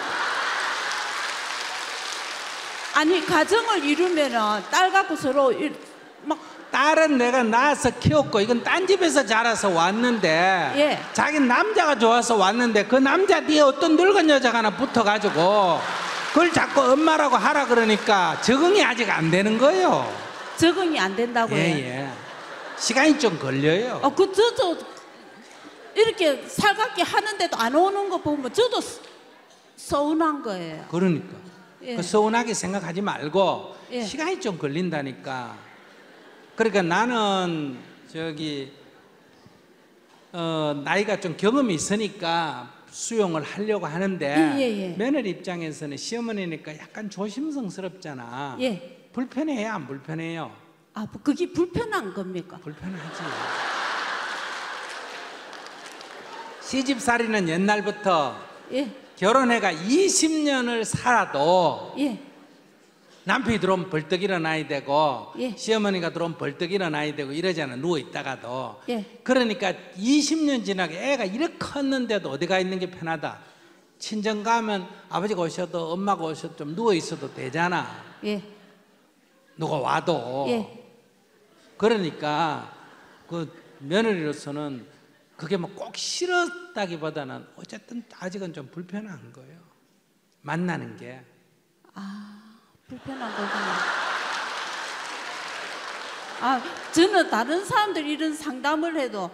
아니 가정을 이루면은 딸 갖고 서로 막 딸은 내가 낳아서 키웠고 이건 딴 집에서 자라서 왔는데 예. 자기는 남자가 좋아서 왔는데 그 남자 뒤에 어떤 늙은 여자가 하나 붙어가지고 그걸 자꾸 엄마라고 하라 그러니까 적응이 아직 안 되는 거예요. 적응이 안 된다고요. 예. 시간이 좀 걸려요. 저도 이렇게 살갑게 하는데도 안 오는 거 보면 저도 서운한 거예요. 그러니까 예. 그 서운하게 생각하지 말고 예. 시간이 좀 걸린다니까. 그러니까 나는 나이가 좀 경험이 있으니까 수용을 하려고 하는데 예. 며느리 입장에서는 시어머니니까 약간 조심성스럽잖아. 예. 불편해요, 안 불편해요? 그게 불편한 겁니까? 불편하지. 시집살이는 옛날부터 예. 결혼해가 20년을 살아도 예. 남편이 들어오면 벌떡 일어나야 되고 예. 시어머니가 들어오면 벌떡 일어나야 되고 이러잖아, 누워 있다가도. 예. 그러니까 20년 지나게 애가 이렇게 컸는데도 어디 가 있는 게 편하다. 친정 가면 아버지가 오셔도 엄마가 오셔도 좀 누워 있어도 되잖아, 예. 누가 와도. 예. 그러니까 그 며느리로서는 그게 뭐 꼭 싫었다기보다는 어쨌든 아직은 좀 불편한 거예요, 만나는 게. 불편한 거구나. 저는 다른 사람들 이런 상담을 해도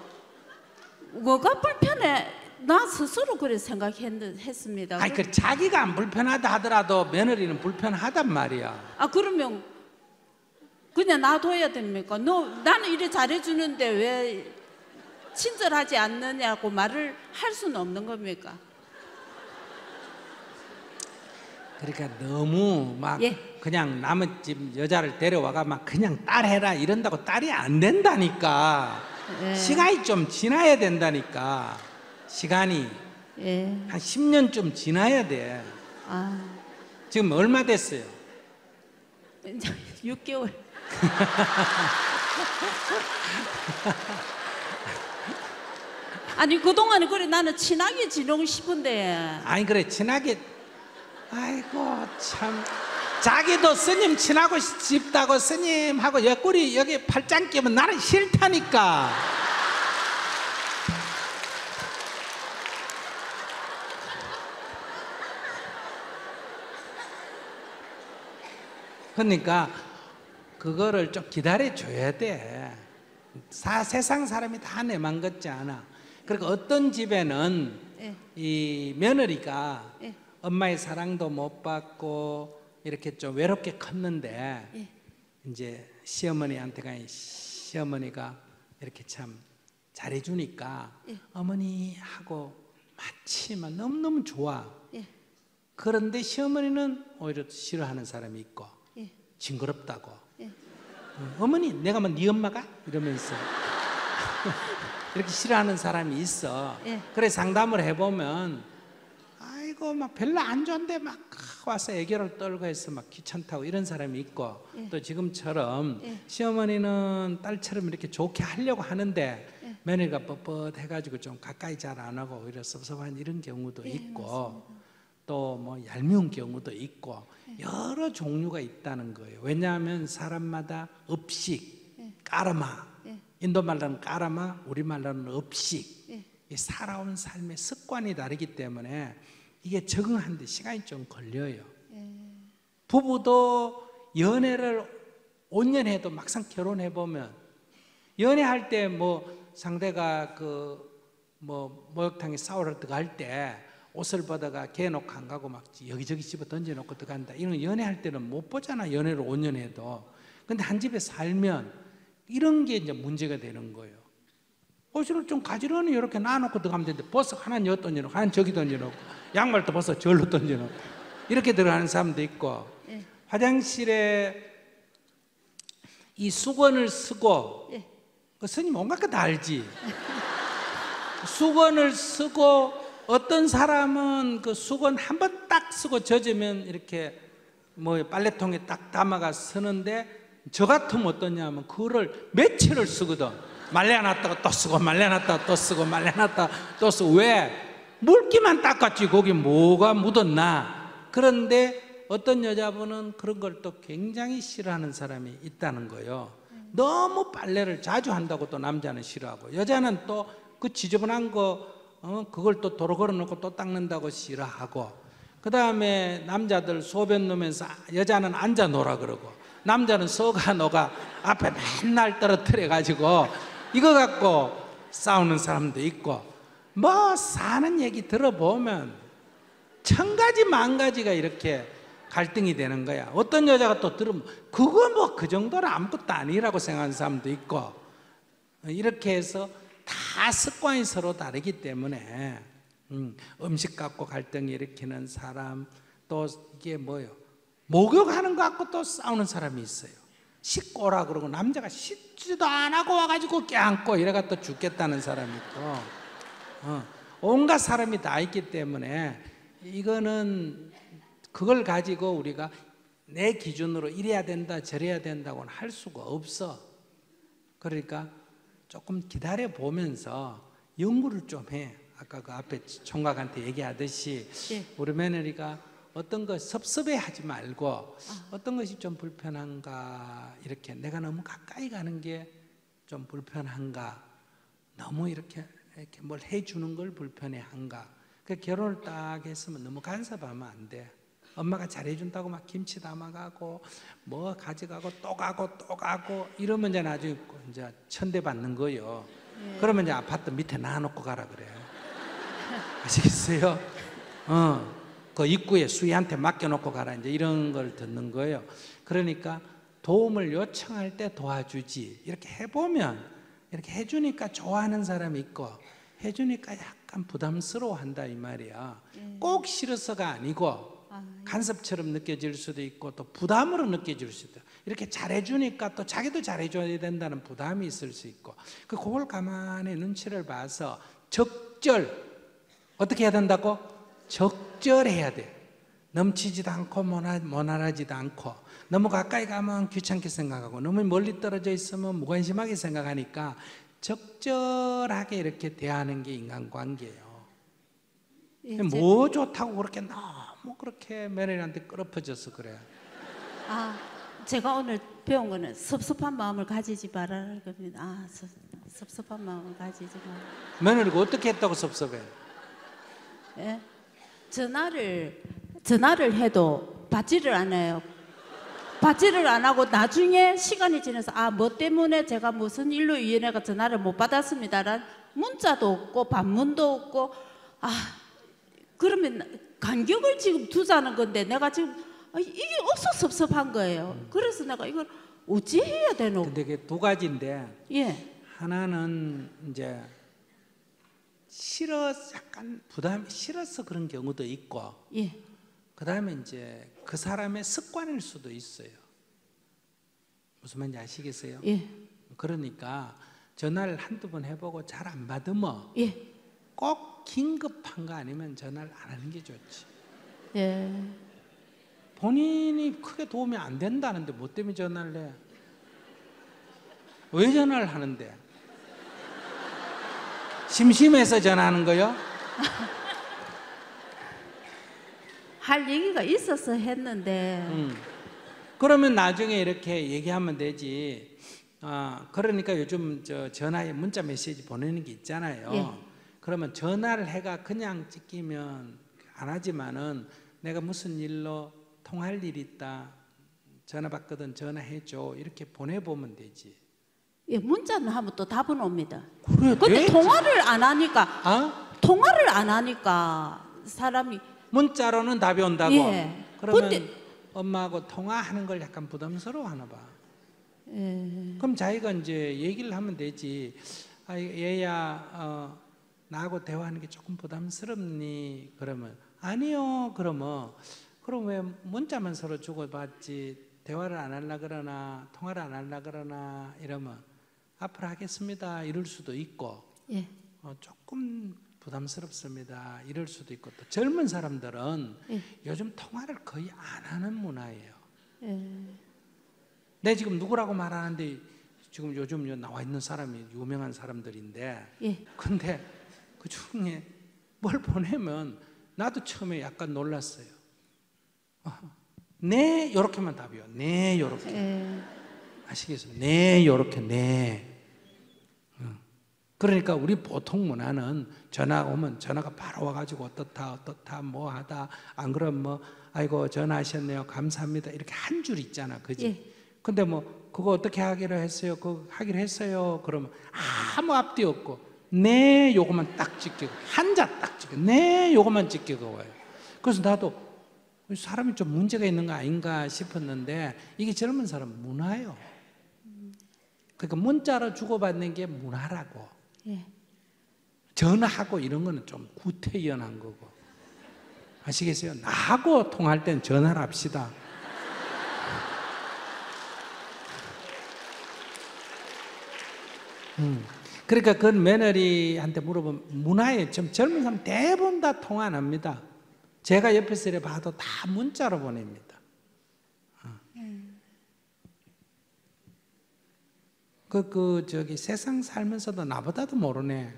뭐가 불편해? 나 스스로 그래 생각했습니다. 아니 그 자기가 안 불편하다 하더라도 며느리는 불편하단 말이야. 그러면 그냥 놔둬야 됩니까? 나는 이래 잘해주는데 왜 친절하지 않느냐고 말을 할 수는 없는 겁니까? 그러니까 너무 막 예. 그냥 남의 집 여자를 데려와가 막 그냥 딸해라 이런다고 딸이 안 된다니까. 예. 시간이 좀 지나야 된다니까. 시간이 예. 한 10년쯤 지나야 돼. 지금 얼마 됐어요? 6개월. 아니 그동안에 그래 나는 친하게 지내고 싶은데. 아니 그래 친하게. 아이고 참, 자기도 스님 친하고 싶다고 스님하고 옆구리 여기 팔짱 끼면 나는 싫다니까. 그러니까 그거를 좀 기다려 줘야 돼. 세상 사람이 다 내만 같지 않아. 그러니까 어떤 집에는 예. 이 며느리가 예. 엄마의 사랑도 못 받고 이렇게 좀 외롭게 컸는데 예. 이제 시어머니한테가 시어머니가 이렇게 참 잘해주니까 예. 어머니하고 마치만 너무너무 좋아. 예. 그런데 시어머니는 오히려 싫어하는 사람이 있고 예. 징그럽다고. 예. 어머니 내가 뭐 네 엄마가? 이러면서 이렇게 싫어하는 사람이 있어. 예. 그래 상담을 해보면 아이고 막 별로 안 좋은데 막 와서 애교를 떨고 해서 막 귀찮다고 이런 사람이 있고 예. 또 지금처럼 예. 시어머니는 딸처럼 이렇게 좋게 하려고 하는데 예. 며느리가 뻣뻣해가지고 좀 가까이 잘 안 하고 오히려 섭섭한 이런 경우도 있고 또 뭐 얄미운 경우도 있고 여러 종류가 있다는 거예요. 왜냐하면 사람마다 업식, 까르마, 인도 말로는 까르마, 우리 말로는 업식, 이 살아온 삶의 습관이 다르기 때문에 이게 적응하는데 시간이 좀 걸려요. 부부도 연애를 5년 해도 막상 결혼해 보면 연애할 때 뭐 상대가 그 뭐 목욕탕에 샤워를 들어갈 때 옷을 벗어가 개놓고 안 가고 막 여기저기 집어 던져놓고 들어간다. 이런 연애할 때는 못 보잖아. 연애를 5년 해도. 근데 한 집에 살면 이런 게 이제 문제가 되는 거예요. 옷을 좀 가지런히 이렇게 놔놓고 들어가면 되는데 벌써 하나는 여기 던져놓고 하나는 저기 던져놓고 양말도 벌써 절로 던져놓고 이렇게 들어가는 사람도 있고 화장실에 이 수건을 쓰고 그 스님 온갖 거 다 알지. 수건을 쓰고 어떤 사람은 그 수건 한 번 딱 쓰고 젖으면 이렇게 뭐 빨래통에 딱 담아가 쓰는데 저 같으면 어떠냐면 그거를 며칠을 쓰거든. 말려놨다가 또 쓰고 말려놨다가 또 쓰고 말려놨다가 또 쓰고. 왜? 물기만 닦았지 거기 뭐가 묻었나. 그런데 어떤 여자분은 그런 걸 또 굉장히 싫어하는 사람이 있다는 거예요. 너무 빨래를 자주 한다고 또 남자는 싫어하고 여자는 또 그 지저분한 거 그걸 또 도로 걸어놓고 또 닦는다고 싫어하고 그 다음에 남자들 소변 놓으면서 여자는 앉아 놓으라 그러고 남자는 서가 너가 앞에 맨날 떨어뜨려 가지고 이거 갖고 싸우는 사람도 있고 뭐 사는 얘기 들어보면 천 가지 만 가지가 이렇게 갈등이 되는 거야. 어떤 여자가 또 들으면 그거 뭐 그 정도는 아무것도 아니라고 생각하는 사람도 있고 이렇게 해서 다 습관이 서로 다르기 때문에 음식 갖고 갈등을 일으키는 사람 또 이게 뭐예요? 목욕하는 거 갖고 또 싸우는 사람이 있어요. 씻고 오라 그러고 남자가 씻지도 안 하고 와가지고 껴안고 이래가 또 죽겠다는 사람이 있고 온갖 사람이 다 있기 때문에 이거는 그걸 가지고 우리가 내 기준으로 이래야 된다 저래야 된다고는 할 수가 없어. 그러니까 조금 기다려 보면서 연구를 좀 해. 아까 그 앞에 총각한테 얘기하듯이 예. 우리 며느리가 어떤 것 섭섭해하지 말고 어떤 것이 좀 불편한가, 이렇게 내가 너무 가까이 가는 게 좀 불편한가, 너무 이렇게 뭘 해주는 걸 불편해한가. 그 결혼을 딱 했으면 너무 간섭하면 안 돼. 엄마가 잘해준다고 막 김치 담아가고 뭐 가져가고 또 가고 또 가고 이러면 이제 나중에 이제 천대받는 거예요. 그러면 이제 아파트 밑에 놔놓고 가라 그래. 아시겠어요? 그 입구에 수희한테 맡겨놓고 가라, 이제 이런 걸 듣는 거예요. 그러니까 도움을 요청할 때 도와주지. 이렇게 해보면 이렇게 해주니까 좋아하는 사람이 있고 해주니까 약간 부담스러워한다 이 말이야. 꼭 싫어서가 아니고 간섭처럼 느껴질 수도 있고 또 부담으로 느껴질 수도 있고, 이렇게 잘해주니까 또 자기도 잘해줘야 된다는 부담이 있을 수 있고, 그걸 가만히 눈치를 봐서 적절, 어떻게 해야 된다고? 적절해야 돼. 넘치지도 않고 모난하지도 않고, 너무 가까이 가면 귀찮게 생각하고 너무 멀리 떨어져 있으면 무관심하게 생각하니까 적절하게 이렇게 대하는 게 인간관계예요. 뭐 좋다고 그렇게 너무 그렇게 며느리한테 끌어퍼져서 그래. 제가 오늘 배운 거는 섭섭한 마음을 가지지 말아라 겁니다. 섭섭한 마음을 가지지 마. 며느리가 어떻게 했다고 섭섭해? 예? 전화를 해도 받지를 않아요. 받지를 안 하고 나중에 시간이 지나서 뭐 때문에 제가 무슨 일로 이 연애가 전화를 못 받았습니다라는 문자도 없고 반문도 없고, 그러면 간격을 지금 두자는 건데 내가 지금 이게 없어 섭섭한 거예요. 그래서 내가 이걸 어찌 해야 되노? 근데 그게 두 가지인데, 예. 하나는 이제 약간 부담이 싫어서 그런 경우도 있고, 예. 그 다음에 이제 그 사람의 습관일 수도 있어요. 무슨 말인지 아시겠어요? 예. 그러니까 전화를 한두 번 해보고 잘 안 받으면 예. 꼭 긴급한 거 아니면 전화를 안 하는 게 좋지. 예. 본인이 크게 도움이 안 된다는데 뭐 때문에 전화를 해? 왜 전화를 하는데? 심심해서 전화하는 거요? 할 얘기가 있어서 했는데. 그러면 나중에 이렇게 얘기하면 되지. 그러니까 요즘 전화에 문자 메시지 보내는 게 있잖아요. 예. 그러면 전화를 해가 그냥 찍히면 안 하지만은 내가 무슨 일로 통할 일 있다, 전화 받거든 전화해줘, 이렇게 보내보면 되지. 예, 문자는 하면 또 답은 옵니다. 그래, 근데 되지. 통화를 안 하니까 사람이. 문자로는 답이 온다고. 예. 그러면 근데 엄마하고 통화하는 걸 약간 부담스러워 하나 봐. 예. 그럼 자기가 이제 얘기를 하면 되지. 얘야, 나하고 대화하는 게 조금 부담스럽니? 그러면 아니요. 그럼 왜 문자만 서로 주고받지 대화를 안 하려 그러나 통화를 안 하려 그러나 이러면 앞으로 하겠습니다 이럴 수도 있고, 예. 조금 부담스럽습니다 이럴 수도 있고, 또 젊은 사람들은 예. 요즘 통화를 거의 안 하는 문화예요. 예. 내 지금 누구라고 말하는데 지금 요즘 나와 있는 사람이 유명한 사람들인데, 예. 근데 그 중에 뭘 보내면 나도 처음에 약간 놀랐어요. 네 요렇게만 답이요. 네 요렇게. 예. 아시겠어요? 네 요렇게 네. 그러니까 우리 보통 문화는 전화가 오면 전화가 바로 와가지고 어떻다 뭐하다, 안 그러면 뭐 아이고 전화하셨네요 감사합니다 이렇게 한 줄 있잖아, 그지? 예. 근데 뭐 그거 어떻게 하기로 했어요? 그거 하기로 했어요. 그러면 아무 앞뒤 없고 네 요거만 딱 찍히고 한자 딱 찍혀 네 요거만 찍히고 와요. 그래서 나도 사람이 좀 문제가 있는 거 아닌가 싶었는데 이게 젊은 사람 문화예요. 그러니까 문자로 주고받는 게 문화라고. 예. 전화하고 이런 거는 좀 구태연한 거고. 아시겠어요? 나하고 통할 땐 전화를 합시다. 그러니까 그 며느리한테 물어보면 문화에 좀 젊은 사람 대부분 다 통화 안 합니다. 제가 옆에서 이렇게 봐도 다 문자로 보냅니다. 저기 세상 살면서도 나보다도 모르네.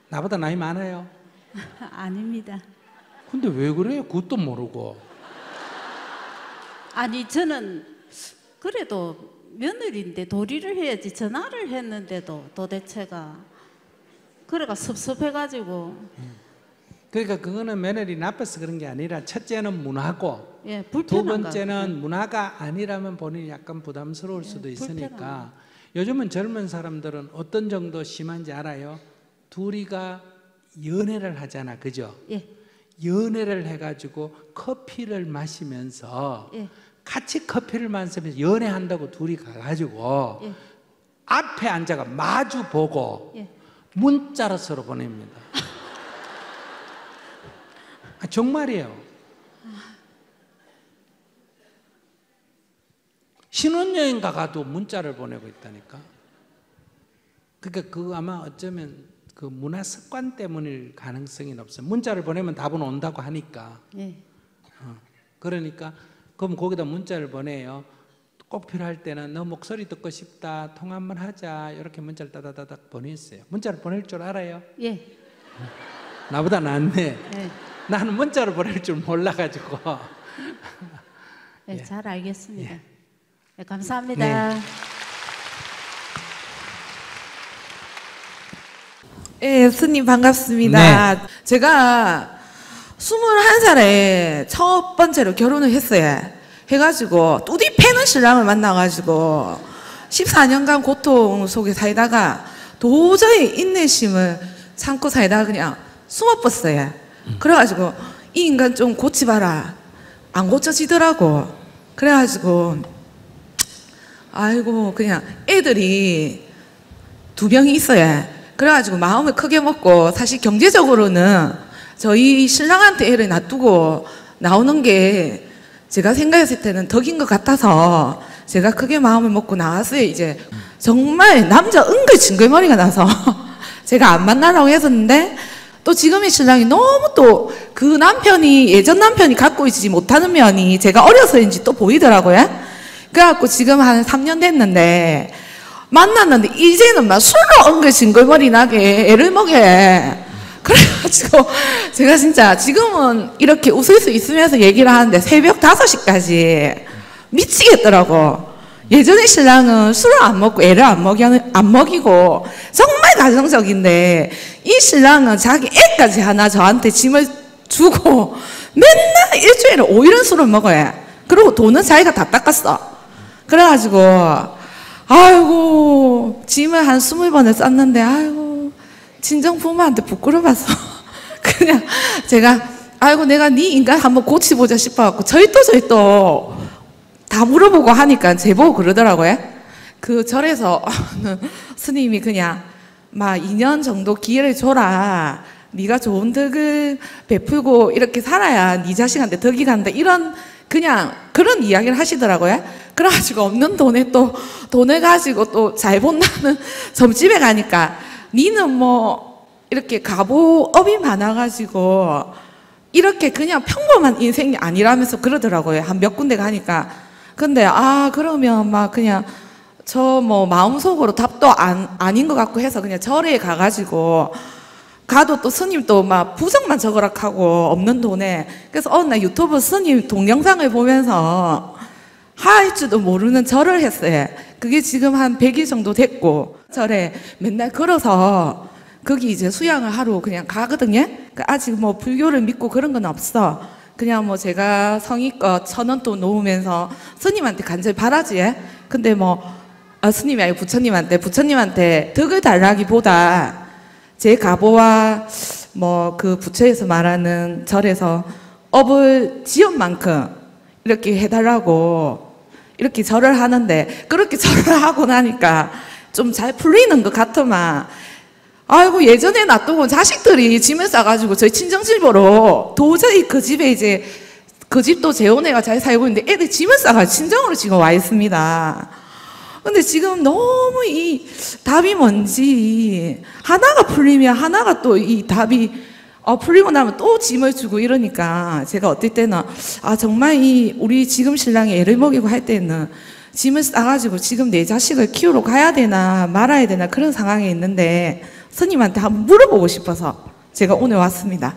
나보다 나이 많아요? 아닙니다. 근데 왜 그래요? 그것도 모르고. 아니 저는 그래도 며느리인데 도리를 해야지 전화를 했는데도 도대체가 그래가 섭섭해가지고. 그러니까 그거는 며느리 나빠서 그런 게 아니라 첫째는 문화고 예, 두 불편한가. 번째는 문화가 아니라면 본인이 약간 부담스러울 수도 있으니까 요즘은 젊은 사람들은 어떤 정도 심한지 알아요? 둘이가 연애를 하잖아, 그죠? 예, 연애를 해가지고 커피를 마시면서 예. 같이 커피를 마시면서 연애한다고 둘이 가가지고 예. 앞에 앉아가 마주 보고 예. 문자로 서로 보냅니다. 정말이에요. 신혼여행 가가도 문자를 보내고 있다니까. 그러니까 그 아마 어쩌면 그 문화 습관 때문일 가능성이 높어요. 문자를 보내면 답은 온다고 하니까. 예. 그러니까 그럼 거기다 문자를 보내요. 꼭 필요할 때는 너 목소리 듣고 싶다, 통화 한번 하자, 이렇게 문자를 따다다닥 보냈어요. 문자를 보낼 줄 알아요? 예. 나보다 낫네. 예. 나는 문자를 보낼 줄 몰라가지고. 예, 예. 잘 알겠습니다. 예, 감사합니다. 네. 예, 스님 반갑습니다. 제가 21살에 첫 번째로 결혼을 했어요. 해가지고 뚜디 패는 신랑을 만나가지고 14년간 고통 속에 살다가 도저히 인내심을 참고 살다가 그냥 숨어버렸어요. 그래가지고 이 인간 좀 고치봐라. 안 고쳐지더라고. 그래가지고 아이고 그냥 애들이 2명이 있어요. 그래가지고 마음을 크게 먹고 사실 경제적으로는 저희 신랑한테 애를 놔두고 나오는 게 제가 생각했을 때는 덕인 것 같아서 제가 크게 마음을 먹고 나왔어요. 이제 정말 남자 은근 징글머리가 나서 제가 안 만나라고 했었는데 또 지금의 신랑이 너무 또 그 남편이 예전 남편이 갖고 있지 못하는 면이 제가 어려서인지 또 보이더라고요. 그래갖고 지금 한 3년 됐는데 만났는데 이제는 막 술로 엉글 징글머리 나게 애를 먹여. 그래가지고 제가 진짜 지금은 이렇게 웃을 수 있으면서 얘기를 하는데 새벽 5시까지 미치겠더라고. 예전에 신랑은 술을 안 먹고 애를 안 먹이고 정말 가정적인데 이 신랑은 자기 애까지 하나 저한테 짐을 주고 맨날 일주일에 5일은 술을 먹어요. 그리고 돈은 자기가 다 닦았어. 그래가지고 아이고 짐을 한 20번을 쌌는데 아이고 친정 부모한테 부끄러워서 그냥 제가 아이고 내가 네 인간 한번 고치보자 싶어갖고 저희 또 다 물어보고 하니까 제보고 그러더라고요. 그 절에서 스님이 그냥 막 2년 정도 기회를 줘라. 네가 좋은 덕을 베풀고 이렇게 살아야 네 자식한테 덕이 간다. 이런 그냥 그런 이야기를 하시더라고요. 그래가지고 없는 돈에 또 돈을 가지고 또 잘 본다는 점집에 가니까 니는 뭐 이렇게 가보업이 많아가지고 이렇게 그냥 평범한 인생이 아니라면서 그러더라고요. 한 몇 군데 가니까. 근데 그러면 막 그냥 저 뭐 마음속으로 답도 아닌 것 같고 해서 그냥 절에 가가지고 가도 또 스님 또 막 부정만 적으락하고 없는 돈에. 그래서 어느 날 유튜브 스님 동영상을 보면서 할 줄도 모르는 절을 했어요. 그게 지금 한 100일 정도 됐고 절에 맨날 걸어서 거기 이제 수양을 하러 그냥 가거든요. 아직 뭐 불교를 믿고 그런 건 없어. 그냥 뭐 제가 성의껏 1,000원 또 놓으면서 스님한테 간절히 바라지. 근데 뭐 스님이 아니고 부처님한테 덕을 달라기보다 제 가보와 뭐 그 부처에서 말하는 절에서 업을 지은 만큼 이렇게 해달라고 이렇게 절을 하는데 그렇게 절을 하고 나니까 좀 잘 풀리는 것 같더만. 아이고 예전에 놔두고 자식들이 짐을 싸가지고 저희 친정집으로 도저히 그 집에 이제 그 집도 재혼애가 잘 살고 있는데 애들 짐을 싸가지고 친정으로 지금 와 있습니다. 근데 지금 너무 이 답이 뭔지 하나가 풀리면 하나가 또 이 답이 풀리고 나면 또 짐을 주고 이러니까 제가 어떨 때는 정말 우리 지금 신랑이 애를 먹이고 할 때는 짐을 싸가지고 지금 내 자식을 키우러 가야 되나 말아야 되나 그런 상황에 있는데 스님한테 한번 물어보고 싶어서 제가 오늘 왔습니다.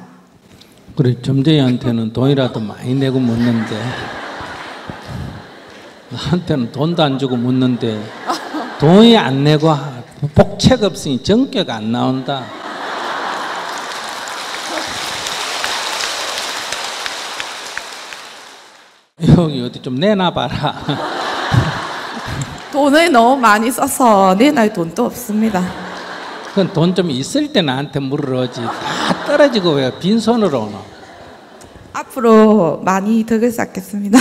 그래, 점쟁이한테는 돈이라도 많이 내고 묻는데 나한테는 돈도 안 주고 묻는데 돈이 안 내고 복책 없으니 정격 안 나온다. 여기 어디 좀 내놔봐라. 돈을 너무 많이 써서 내날 돈도 없습니다. 그건 돈 좀 있을 때 나한테 물으러지. 다 떨어지고 왜 빈손으로 오노? 앞으로 많이 덕을 쌓겠습니다.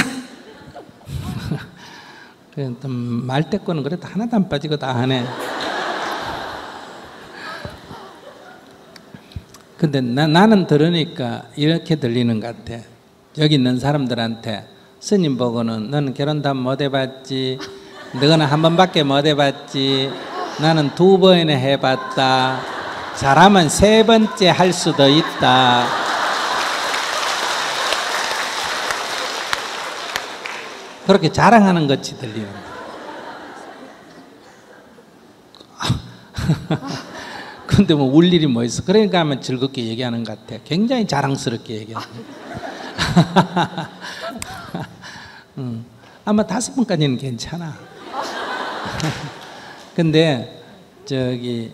말대꾸는 그래도 하나도 안 빠지고 다 하네. 근데 나는 들으니까 이렇게 들리는 것 같아. 여기 있는 사람들한테 스님 보고는 너는 결혼 다 못 해봤지, 너는 한 번밖에 못 해봤지, 나는 2번이나 해봤다, 잘하면 3번째 할 수도 있다. 그렇게 자랑하는 것이 들리는 거야. 근데 뭐 울 일이 뭐 있어. 그러니까 하면 즐겁게 얘기하는 것 같아. 굉장히 자랑스럽게 얘기하는 거야. 아마 5번까지는 괜찮아. 근데 저기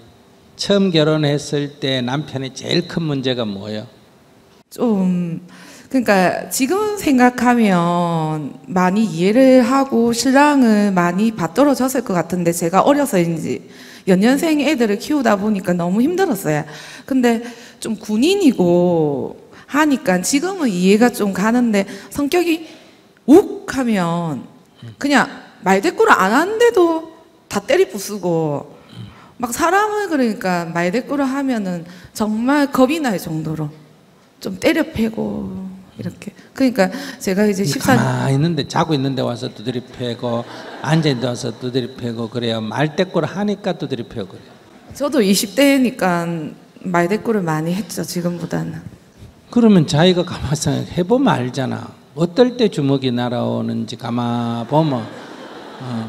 처음 결혼했을 때 남편의 제일 큰 문제가 뭐예요? 그러니까 지금 생각하면 많이 이해를 하고 신랑을 많이 받들어졌을 것 같은데 제가 어려서인지 연년생 애들을 키우다 보니까 너무 힘들었어요. 근데 좀 군인이고 하니까 지금은 이해가 좀 가는데 성격이 욱 하면 그냥 말대꾸를 안 하는데도 다 때리 부수고 막 사람을 그러니까 말대꾸를 하면은 정말 겁이 날 정도로 좀 때려 패고 이렇게. 그러니까 제가 이제 14년 가만히 있는데 자고 있는데 와서 두드리 패고 앉아 있는데 와서 두드리 패고 그래야 말대꾸를 하니까 두드리 패고 그래요. 저도 20대니까 말대꾸를 많이 했죠. 지금보다는. 그러면 자기가 가만히 해보면 알잖아. 어떨 때 주먹이 날아오는지 가만 보면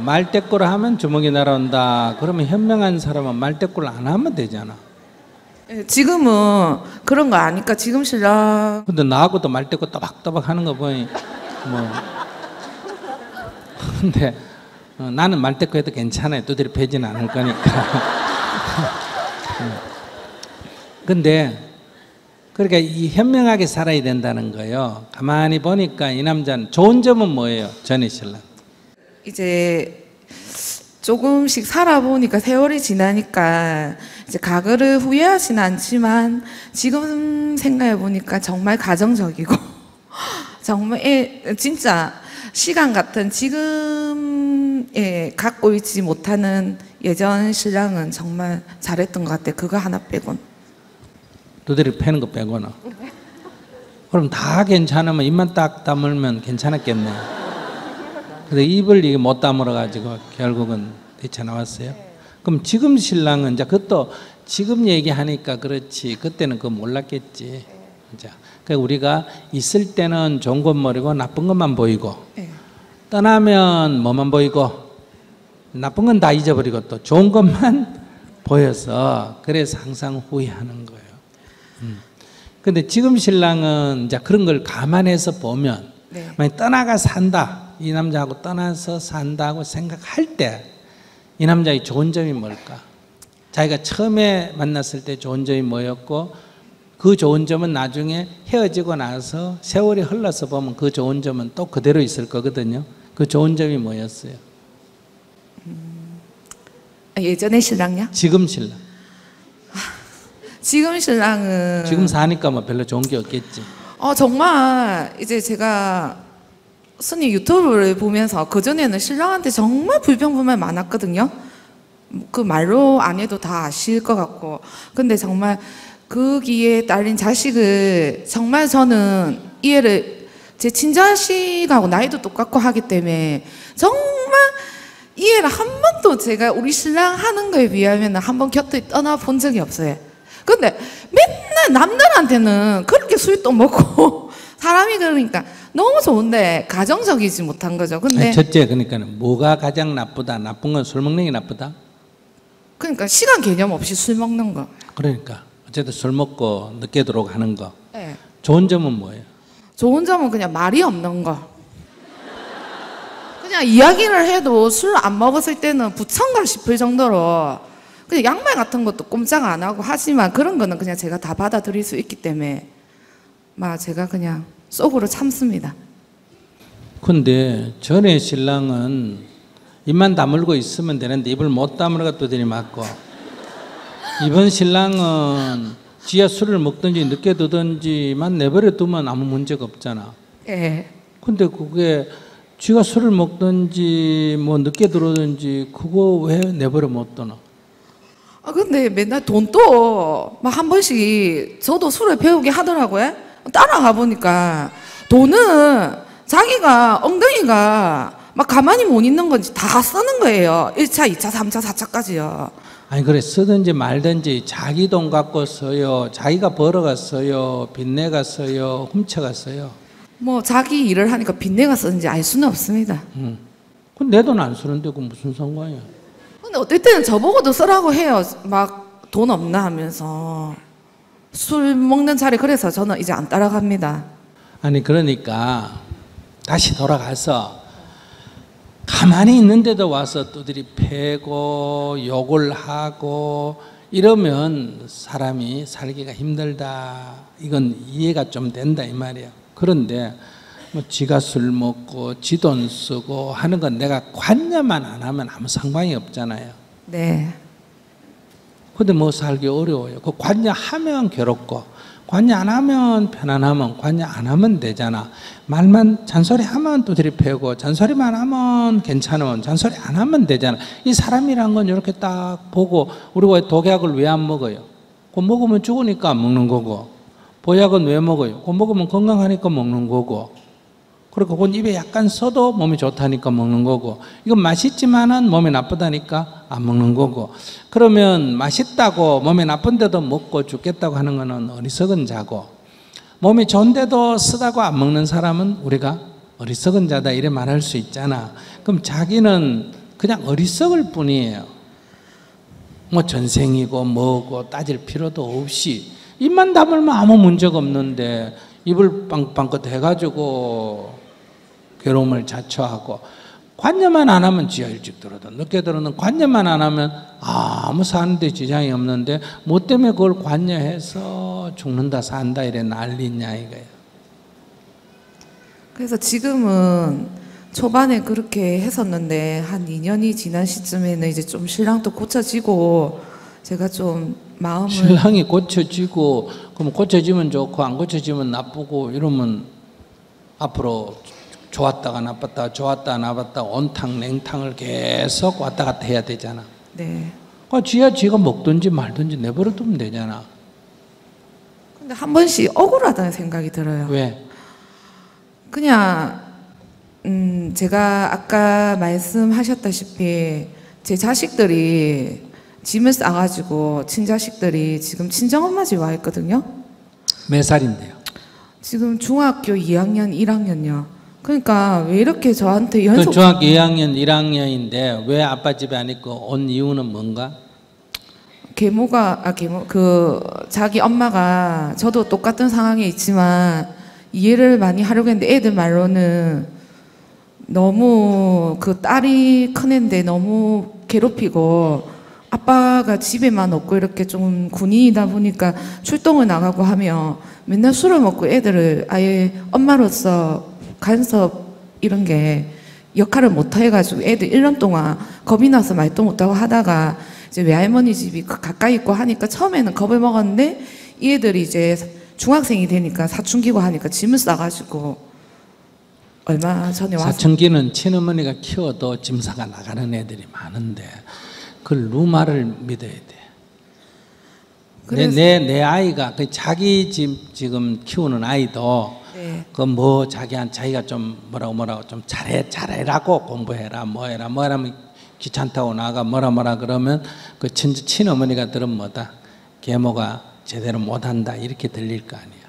말대꾸를 하면 주먹이 날아온다. 그러면 현명한 사람은 말대꾸를 안 하면 되잖아. 지금은 그런 거 아니까 지금 신랑. 근데 나하고도 말대꾸 또박또박 하는 거 보니 뭐. 근데 나는 말대꾸 해도 괜찮아요. 두드려 패지는 않을 거니까. 근데 그러니까 이 현명하게 살아야 된다는 거예요. 가만히 보니까 이 남자는 좋은 점은 뭐예요? 전에 신랑. 이제 조금씩 살아보니까 세월이 지나니까 이제 과거를 후회하진 않지만 지금 생각해 보니까 정말 가정적이고 정말 진짜 시간 같은 지금에 갖고 있지 못하는 예전 신랑은 정말 잘했던 것 같아. 그거 하나 빼곤. 두드리 패는 거 빼고는. 그럼 다 괜찮으면 입만 딱 다물면 괜찮았겠네. 근데 입을 이게 못 다물어 가지고 결국은 뛰쳐나왔어요. 그럼 지금 신랑은 이제 그것도 지금 얘기하니까 그렇지 그때는 그거 몰랐겠지. 자, 그러니까 우리가 있을 때는 좋은 것 모르고 나쁜 것만 보이고 떠나면 뭐만 보이고 나쁜 건 다 잊어버리고 또 좋은 것만 보여서 그래서 항상 후회하는 거예요. 근데 지금 신랑은 이제 그런 걸 감안해서 보면 만약 떠나가 산다, 이 남자하고 떠나서 산다고 생각할 때 이 남자의 좋은 점이 뭘까? 자기가 처음에 만났을 때 좋은 점이 뭐였고 그 좋은 점은 나중에 헤어지고 나서 세월이 흘러서 보면 그 좋은 점은 또 그대로 있을 거거든요. 그 좋은 점이 뭐였어요? 예전의 신랑요? 지금 신랑. 지금 신랑은 지금 사니까 뭐 별로 좋은 게 없겠지. 정말 이제 제가 스님 유튜브를 보면서 그전에는 신랑한테 정말 불평불만 많았거든요. 그 말로 안 해도 다 아실 것 같고. 근데 정말 거기에 딸린 자식을 정말 저는 이해를 제 친자식하고 나이도 똑같고 하기 때문에 정말 이해를 한 번도 제가 우리 신랑 하는 거에 비하면 한 번 곁을 떠나본 적이 없어요. 근데 맨날 남들한테는 그렇게 술도 먹고 사람이 그러니까 너무 좋은데 가정적이지 못한 거죠. 근데 아니, 첫째 그러니까 뭐가 가장 나쁘다? 나쁜 건 술 먹는 게 나쁘다? 그러니까 시간 개념 없이 술 먹는 거. 그러니까 어쨌든 술 먹고 늦게 들어가는 거. 네. 좋은 점은 뭐예요? 좋은 점은 그냥 말이 없는 거. 그냥 이야기를 해도 술 안 먹었을 때는 부천가 싶을 정도로 그냥 양말 같은 것도 꼼짝 안 하고 하지만 그런 거는 그냥 제가 다 받아들일 수 있기 때문에 막 제가 그냥 속으로 참습니다. 근데 전에 신랑은 입만 다물고 있으면 되는데 입을 못 다물고 또 들이맞고, 이번 신랑은 지가 술을 먹든지 늦게 드든지만 내버려 두면 아무 문제가 없잖아. 예. 근데 그게 지가 술을 먹든지 뭐 늦게 들어든지 그거 왜 내버려 못 두나? 아 근데 맨날 돈도 막 한 번씩 저도 술을 배우게 하더라고요. 따라가 보니까 돈은 자기가 엉덩이가 막 가만히 못 있는 건지 다 쓰는 거예요. 1차, 2차, 3차, 4차까지요. 아니 그래 쓰든지 말든지 자기 돈 갖고 써요, 자기가 벌어갔어요, 빚내갔어요, 훔쳐갔어요. 뭐 자기 일을 하니까 빚내가 쓰는지 알 수는 없습니다. 근데 내 돈 안 쓰는데 그 무슨 상관이야? 근데 어떨 때는 저보고도 쓰라고 해요. 막 돈 없나 하면서. 술 먹는 자리 그래서 저는 이제 안 따라갑니다. 아니 그러니까 다시 돌아가서 가만히 있는데도 와서 두드리 패고 욕을 하고 이러면 사람이 살기가 힘들다, 이건 이해가 좀 된다 이 말이야. 그런데 뭐 지가 술 먹고 지 돈 쓰고 하는 건 내가 관여만 안 하면 아무 상관이 없잖아요. 네. 근데 뭐 살기 어려워요. 그 관여하면 괴롭고, 관여 안 하면 편안하면, 관여 안 하면 되잖아. 말만 잔소리하면 또 들이패고, 잔소리만 하면 괜찮으면, 잔소리 안 하면 되잖아. 이 사람이란 건 이렇게 딱 보고, 우리가 독약을 왜 안 먹어요? 그거 먹으면 죽으니까 안 먹는 거고, 보약은 왜 먹어요? 그거 먹으면 건강하니까 먹는 거고, 그리고 그건 입에 약간 써도 몸이 좋다니까 먹는 거고, 이건 맛있지만은 몸에 나쁘다니까 안 먹는 거고. 그러면 맛있다고 몸에 나쁜데도 먹고 죽겠다고 하는 거는 어리석은 자고, 몸이 좋은데도 쓰다고 안 먹는 사람은 우리가 어리석은 자다 이래 말할 수 있잖아. 그럼 자기는 그냥 어리석을 뿐이에요. 뭐 전생이고 뭐고 따질 필요도 없이 입만 다물면 아무 문제가 없는데 입을 빵빵긋 해가지고 괴로움을 자초하고, 관여만 안 하면 지하 일찍 들어도 늦게 들어는 관여만 안 하면 아무 사는데 지장이 없는데 뭐 때문에 그걸 관여해서 죽는다 산다 이래 난리냐 이거예요. 그래서 지금은 초반에 그렇게 했었는데 한 2년이 지난 시점에는 이제 좀 신랑도 고쳐지고 제가 좀 마음을 신랑이 고쳐지고, 그럼 고쳐지면 좋고 안 고쳐지면 나쁘고 이러면 앞으로 좋았다가 나빴다가 좋았다가 나빴다가 온탕 냉탕을 계속 왔다 갔다 해야 되잖아. 네. 지가 먹든지 말든지 내버려 두면 되잖아. 근데 한 번씩 억울하다는 생각이 들어요. 왜? 그냥 제가 아까 말씀하셨다시피 제 자식들이 짐을 싸가지고 친자식들이 지금 친정엄마 집에 와 있거든요. 몇 살인데요? 지금 중학교 2학년, 1학년요. 그러니까 왜 이렇게 저한테 연속 그 중학교 2학년, 1학년인데 왜 아빠 집에 안 있고 온 이유는 뭔가? 계모 자기 엄마가 저도 똑같은 상황에 있지만 이해를 많이 하려고 했는데 애들 말로는 너무 그 딸이 큰애인데 너무 괴롭히고 아빠가 집에만 없고 이렇게 좀 군인이다 보니까 출동을 나가고 하면 맨날 술을 먹고 애들을 아예 엄마로서 간섭 이런 게 역할을 못 해가지고 애들 1년 동안 겁이 나서 말도 못하고 하다가 이제 외할머니 집이 가까이 있고 하니까 처음에는 겁을 먹었는데 이 애들이 이제 중학생이 되니까 사춘기고 하니까 짐을 싸가지고 얼마 전에 와서 사춘기는 친어머니가 키워도 짐사가 나가는 애들이 많은데 그걸 누마를 믿어야 돼. 내 아이가 그 자기 집 지금 키우는 아이도 네. 그 뭐 자기가 좀 뭐라고 좀 잘해라고 공부해라 뭐해라 뭐라면 귀찮다고 나가 뭐라 그러면 그 친어머니가 들은 뭐다, 계모가 제대로 못한다 이렇게 들릴 거 아니에요.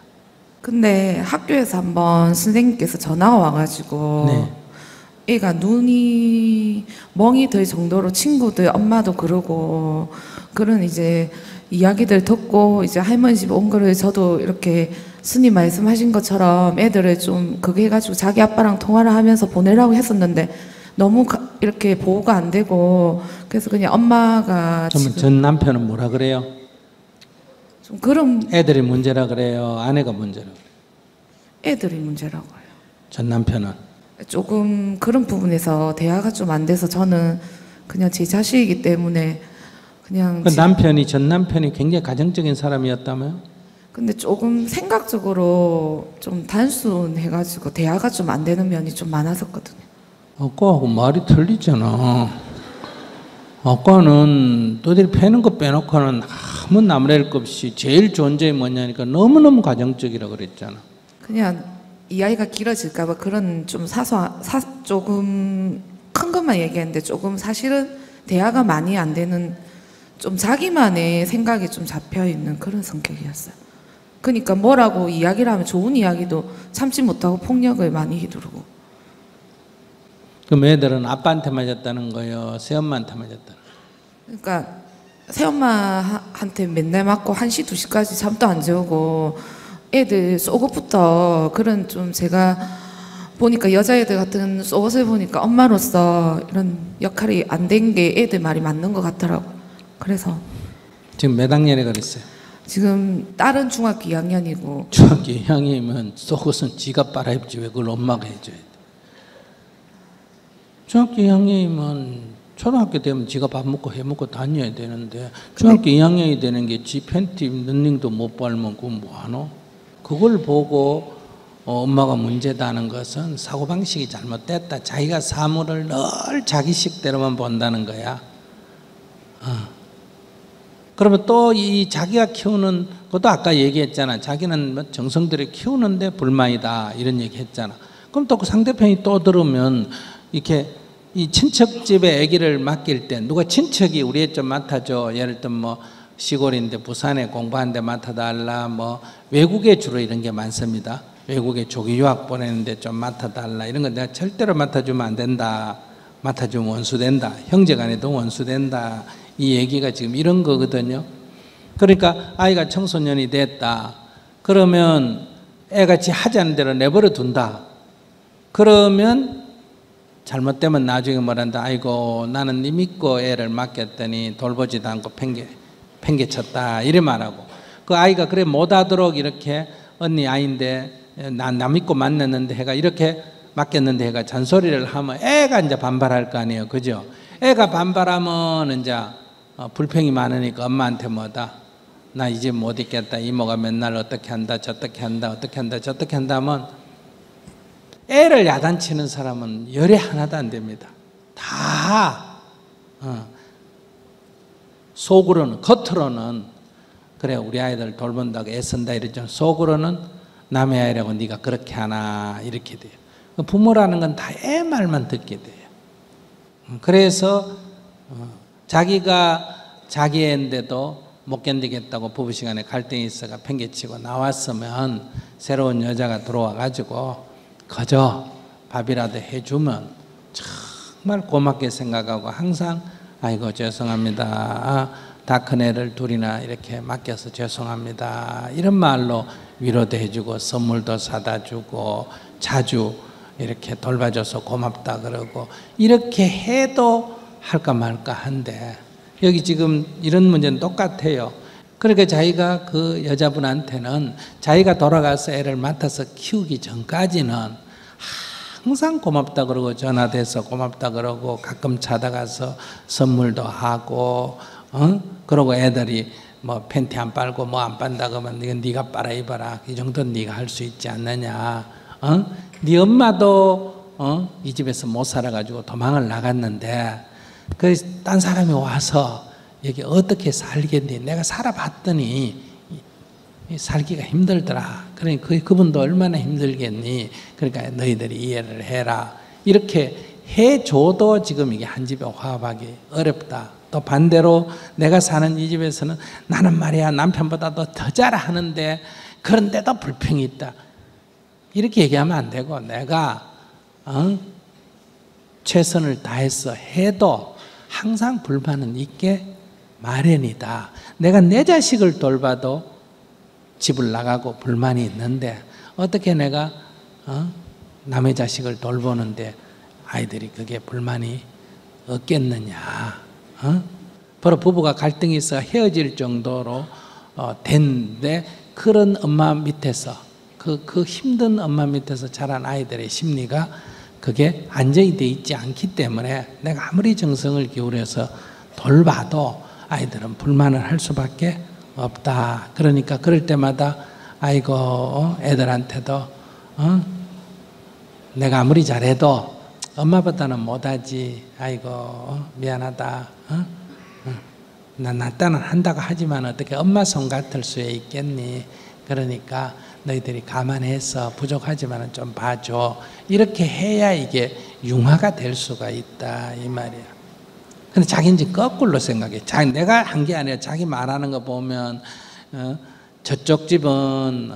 근데 학교에서 한번 선생님께서 전화가 와가지고 네. 애가 눈이 멍이 들 정도로 친구들 엄마도 그러고 그런 이제 이야기들 듣고 이제 할머니 집 온 거를 저도 이렇게 스님 말씀하신 것처럼 애들을 좀 그게 해가지고 자기 아빠랑 통화를 하면서 보내라고 했었는데 너무 이렇게 보호가 안 되고 그래서 그냥 엄마가 그러면 전 남편은 뭐라 그래요? 좀 그런 애들이 문제라 그래요? 아내가 문제라 그래요? 애들이 문제라고 해요. 전 남편은? 조금 그런 부분에서 대화가 좀 안 돼서 저는 그냥 제 자식이기 때문에 그냥 전 남편이 굉장히 가정적인 사람이었다며요? 근데 조금 생각적으로 좀 단순해가지고 대화가 좀 안 되는 면이 좀 많았었거든요. 아까하고 말이 틀리잖아. 아까는 너희들이 패는 거 빼놓고는 아무 나무랄 것 없이 제일 좋은 점이 뭐냐니까 너무너무 가정적이라고 그랬잖아. 그냥 이야기가 길어질까봐 그런 좀 조금 큰 것만 얘기했는데 조금 사실은 대화가 많이 안 되는 좀 자기만의 생각이 좀 잡혀 있는 그런 성격이었어요. 그러니까 뭐라고 이야기를 하면 좋은 이야기도 참지 못하고 폭력을 많이 휘두르고. 그럼 애들은 아빠한테 맞았다는 거예요? 새엄마한테 맞았다는 거예요? 그러니까 새엄마한테 맨날 맞고 1시, 2시까지 잠도 안 재우고 애들 속옷부터 그런 좀 제가 보니까 여자애들 같은 속옷을 보니까 엄마로서 이런 역할이 안 된 게 애들 말이 맞는 것 같더라고요. 그래서 지금 몇 학년에 그랬어요? 지금 딸은 중학교 2학년이고 중학교 2학년이면 속옷은 지가 빨아입지 왜 그걸 엄마가 해줘야 돼? 중학교 2학년이면 초등학교 되면 지가 밥 먹고 해 먹고 다녀야 되는데 중학교 2학년이 되는 게 지 팬티 런닝도 못 빨면 그건 뭐하노? 그걸 보고 엄마가 문제다는 것은 사고방식이 잘못됐다. 자기가 사물을 늘 자기식대로만 본다는 거야. 그러면 또 이 자기가 키우는 것도 아까 얘기했잖아. 자기는 뭐 정성들이 키우는데 불만이다 이런 얘기 했잖아. 그럼 또 그 상대편이 또 들으면 이렇게 이 친척 집에 아기를 맡길 때 누가 친척이 우리 애 좀 맡아줘. 예를 들면 뭐 시골인데 부산에 공부하는데 맡아달라. 뭐 외국에 주로 이런 게 많습니다. 외국에 조기 유학 보내는데 좀 맡아달라. 이런 거 내가 절대로 맡아주면 안 된다. 맡아주면 원수된다. 형제간에도 원수된다. 이 얘기가 지금 이런 거거든요. 그러니까 아이가 청소년이 됐다. 그러면 애가 지 하자는 대로 내버려 둔다. 그러면 잘못되면 나중에 뭐란다. 아이고 나는 네 믿고 애를 맡겼더니 돌보지도 않고 팽개쳤다. 이래 말하고 그 아이가 그래 못하도록 이렇게 언니 아이인데 나 믿고 맡겼는데 해가 이렇게 맡겼는데 해가 잔소리를 하면 애가 이제 반발할 거 아니에요. 그죠? 애가 반발하면 이제 불평이 많으니까 엄마한테 뭐다. 나 이제 못 있겠다. 이모가 맨날 어떻게 한다 저떻게 한다 어떻게 한다 저떻게 한다면 애를 야단치는 사람은 열에 하나도 안 됩니다. 다 속으로는 겉으로는 그래 우리 아이들 돌본다고 애쓴다 이러죠. 속으로는 남의 아이라고 네가 그렇게 하나 이렇게 돼요. 부모라는 건 다 애 말만 듣게 돼요. 그래서 자기가 자기 애인데도 못 견디겠다고 부부시간에 갈등이 있어가 팽개치고 나왔으면 새로운 여자가 들어와 가지고 그저 밥이라도 해주면 정말 고맙게 생각하고 항상 아이고 죄송합니다. 다 큰 애를 둘이나 이렇게 맡겨서 죄송합니다. 이런 말로 위로도 해주고 선물도 사다 주고 자주 이렇게 돌봐줘서 고맙다 그러고 이렇게 해도 할까 말까 한데 여기 지금 이런 문제는 똑같아요. 그러니까 자기가 그 여자분한테는 자기가 돌아가서 애를 맡아서 키우기 전까지는 항상 고맙다 그러고 전화돼서 고맙다 그러고 가끔 찾아가서 선물도 하고 그러고 애들이 뭐 팬티 안 빨고 뭐 안 빤다 그러면 이건 네가 빨아 입어라. 이 정도는 네가 할 수 있지 않느냐. 네 엄마도 이 집에서 못 살아가지고 도망을 나갔는데 그 딴 사람이 와서 여기 어떻게 살겠니? 내가 살아봤더니 살기가 힘들더라. 그러니까 그분도 얼마나 힘들겠니? 그러니까 너희들이 이해를 해라. 이렇게 해줘도 지금 이게 한 집에 화합하기 어렵다. 또 반대로 내가 사는 이 집에서는 나는 말이야 남편보다도 더 잘하는데 그런데도 불평이 있다. 이렇게 얘기하면 안 되고 내가 최선을 다해서 해도 항상 불만은 있게 마련이다. 내가 내 자식을 돌봐도 집을 나가고 불만이 있는데 어떻게 내가 남의 자식을 돌보는데 아이들이 그게 불만이 없겠느냐. 바로 부부가 갈등이 있어 헤어질 정도로 됐는데 그런 엄마 밑에서 그 힘든 엄마 밑에서 자란 아이들의 심리가 그게 안정이 돼 있지 않기 때문에 내가 아무리 정성을 기울여서 돌봐도 아이들은 불만을 할 수밖에 없다. 그러니까 그럴 때마다 아이고 애들한테도 내가 아무리 잘해도 엄마보다는 못하지. 아이고 미안하다. 나 딴은 한다고 하지만 어떻게 엄마 손 같을 수에 있겠니. 그러니까 너희들이 감안해서 부족하지만 좀 봐줘. 이렇게 해야 이게 융화가 될 수가 있다 이 말이야. 근데 자기는 이제 거꾸로 생각해. 내가 한 게 아니라 자기 말하는 거 보면 저쪽 집은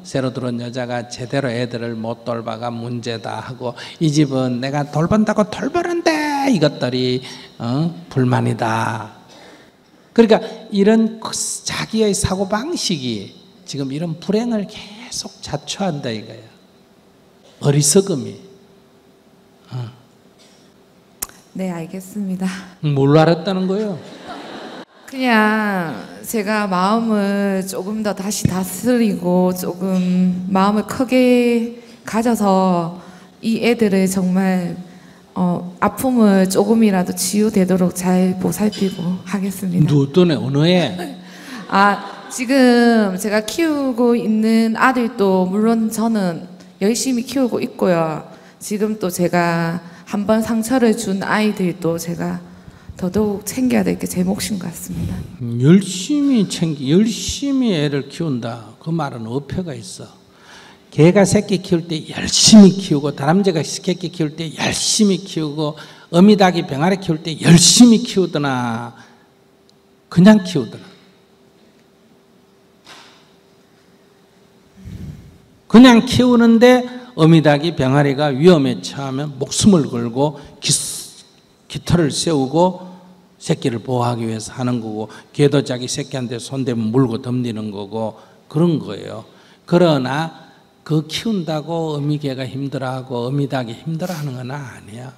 새로 들어온 여자가 제대로 애들을 못 돌봐가 문제다 하고 이 집은 내가 돌본다고 돌보는데 이것들이 불만이다. 그러니까 이런 자기의 사고방식이 지금 이런 불행을 계속 자초한다 이거야. 어리석음이. 네, 알겠습니다. 뭘로 알았다는 거예요? 그냥 제가 마음을 조금 더 다시 다스리고 조금 마음을 크게 가져서 이 애들을 정말 아픔을 조금이라도 치유되도록 잘 보살피고 하겠습니다. 어떤 애? 어느 애? 지금 제가 키우고 있는 아들도 물론 저는 열심히 키우고 있고요. 지금 또 제가 한번 상처를 준 아이들도 제가 더더욱 챙겨야 될 게 제 몫인 것 같습니다. 열심히 애를 키운다. 그 말은 어폐가 있어. 개가 새끼 키울 때 열심히 키우고 다람쥐가 새끼 키울 때 열심히 키우고 어미닭이 병아리 키울 때 열심히 키우더나 그냥 키우더나. 그냥 키우는데 어미닭이 병아리가 위험에 처하면 목숨을 걸고 깃털을 세우고 새끼를 보호하기 위해서 하는 거고 개도 자기 새끼한테 손대면 물고 덤비는 거고 그런 거예요. 그러나 그 키운다고 어미개가 힘들어하고 어미닭이 힘들어하는 건 아니야.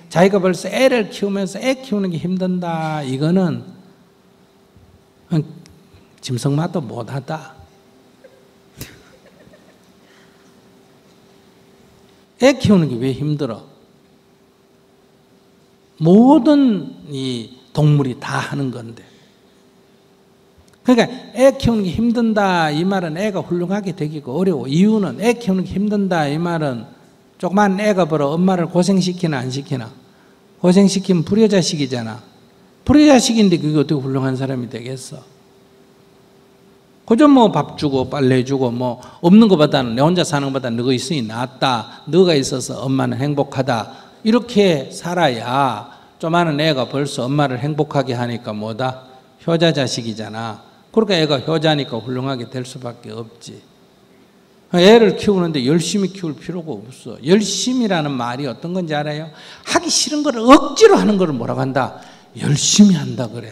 자기가 벌써 애를 키우면서 애 키우는 게 힘든다. 이거는 짐승마도 못하다. 애 키우는 게 왜 힘들어? 모든 이 동물이 다 하는 건데. 그러니까 애 키우는 게 힘든다 이 말은 애가 훌륭하게 되기가 어려워. 이유는 애 키우는 게 힘든다 이 말은 조그만 애가 벌어 엄마를 고생시키나 안 시키나? 고생시키면 불효자식이잖아. 불효자식인데 그게 어떻게 훌륭한 사람이 되겠어? 그저 뭐 밥 주고 빨래 주고 뭐 없는 것보다는 내 혼자 사는 것보다 너가 있으니 낫다. 너가 있어서 엄마는 행복하다. 이렇게 살아야 조그마한 애가 벌써 엄마를 행복하게 하니까 뭐다? 효자 자식이잖아. 그러니까 애가 효자니까 훌륭하게 될 수밖에 없지. 애를 키우는데 열심히 키울 필요가 없어. 열심이라는 말이 어떤 건지 알아요? 하기 싫은 거를 억지로 하는 거를 뭐라고 한다? 열심히 한다 그래.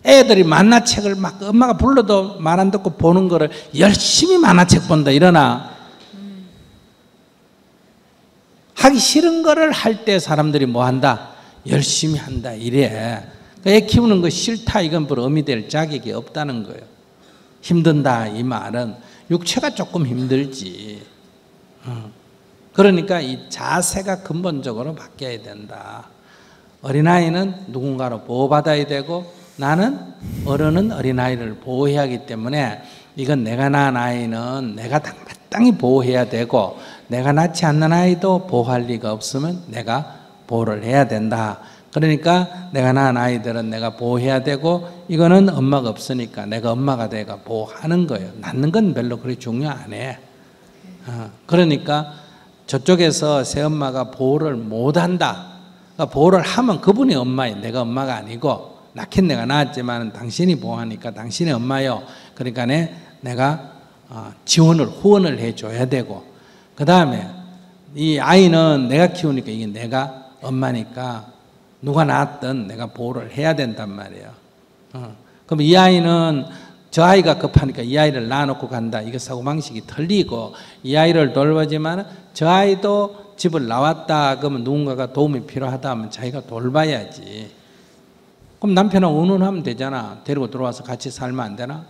애들이 만화책을 막 엄마가 불러도 말 안 듣고 보는 거를 열심히 만화책 본다 이러나 하기 싫은 거를 할 때 사람들이 뭐 한다? 열심히 한다 이래. 애 키우는 거 싫다 이건 별 의미 될 자격이 없다는 거예요. 힘든다 이 말은 육체가 조금 힘들지. 그러니까 이 자세가 근본적으로 바뀌어야 된다. 어린아이는 누군가로 보호받아야 되고 나는 어른은 어린아이를 보호해야 하기 때문에 이건 내가 낳은 아이는 내가 마땅히 보호해야 되고 내가 낳지 않는 아이도 보호할 리가 없으면 내가 보호를 해야 된다. 그러니까 내가 낳은 아이들은 내가 보호해야 되고 이거는 엄마가 없으니까 내가 엄마가 내가 보호하는 거예요. 낳는 건 별로 그렇게 중요 안 해. 그러니까 저쪽에서 새엄마가 보호를 못한다. 그러니까 보호를 하면 그분이 엄마예요. 내가 엄마가 아니고 낳긴 내가 낳았지만 당신이 보호하니까 당신이 엄마요. 그러니까 내가 지원을 후원을 해줘야 되고, 그 다음에 이 아이는 내가 키우니까 이게 내가 엄마니까 누가 낳았든 내가 보호를 해야 된단 말이에요. 그럼 이 아이는 저 아이가 급하니까 이 아이를 놔놓고 간다. 이거 사고방식이 틀리고, 이 아이를 돌보지만 저 아이도 집을 나왔다 그러면 누군가가 도움이 필요하다 하면 자기가 돌봐야지. 그럼 남편은 운운하면 되잖아. 데리고 들어와서 같이 살면 안 되나?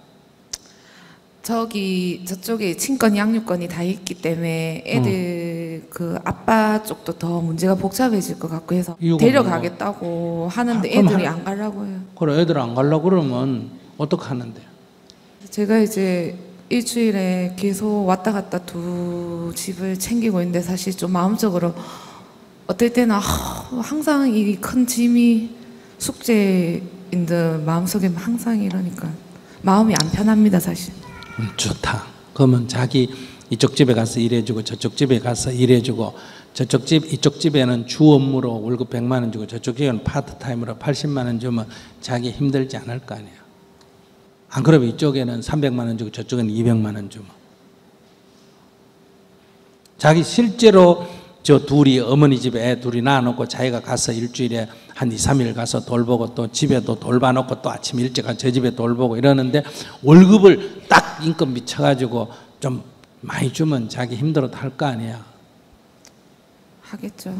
저쪽에 친권 양육권이 다 있기 때문에 애들 그 아빠 쪽도 더 문제가 복잡해질 것 같고 해서 데려가겠다고 하는데 애들이 안 가려고 해요. 그래, 애들 안 가려고 그러면 어떻게 하는데요? 제가 이제 일주일에 계속 왔다 갔다 두 집을 챙기고 있는데 사실 좀 마음적으로 어떨 때는 항상 이 큰 짐이 숙제인 듯 마음속에 항상 이러니까 마음이 안 편합니다 사실. 좋다. 그러면 자기 이쪽 집에 가서 일해주고 저쪽 집에 가서 일해주고, 저쪽 집 이쪽 집에는 주 업무로 월급 100만 원 주고 저쪽 집에는 파트타임으로 80만 원 주면 자기 힘들지 않을 거 아니에요. 안 그러면 이쪽에는 300만 원 주고 저쪽에는 200만 원 주면 자기 실제로 저 둘이 어머니 집에 애 둘이 낳아놓고 자기가 가서 일주일에 한 2, 3일 가서 돌보고 또 집에도 돌봐놓고 또 아침 일찍 가서 저 집에 돌보고 이러는데 월급을 딱 인건 미쳐가지고 좀 많이 주면 자기 힘들어도 할 거 아니야. 하겠죠.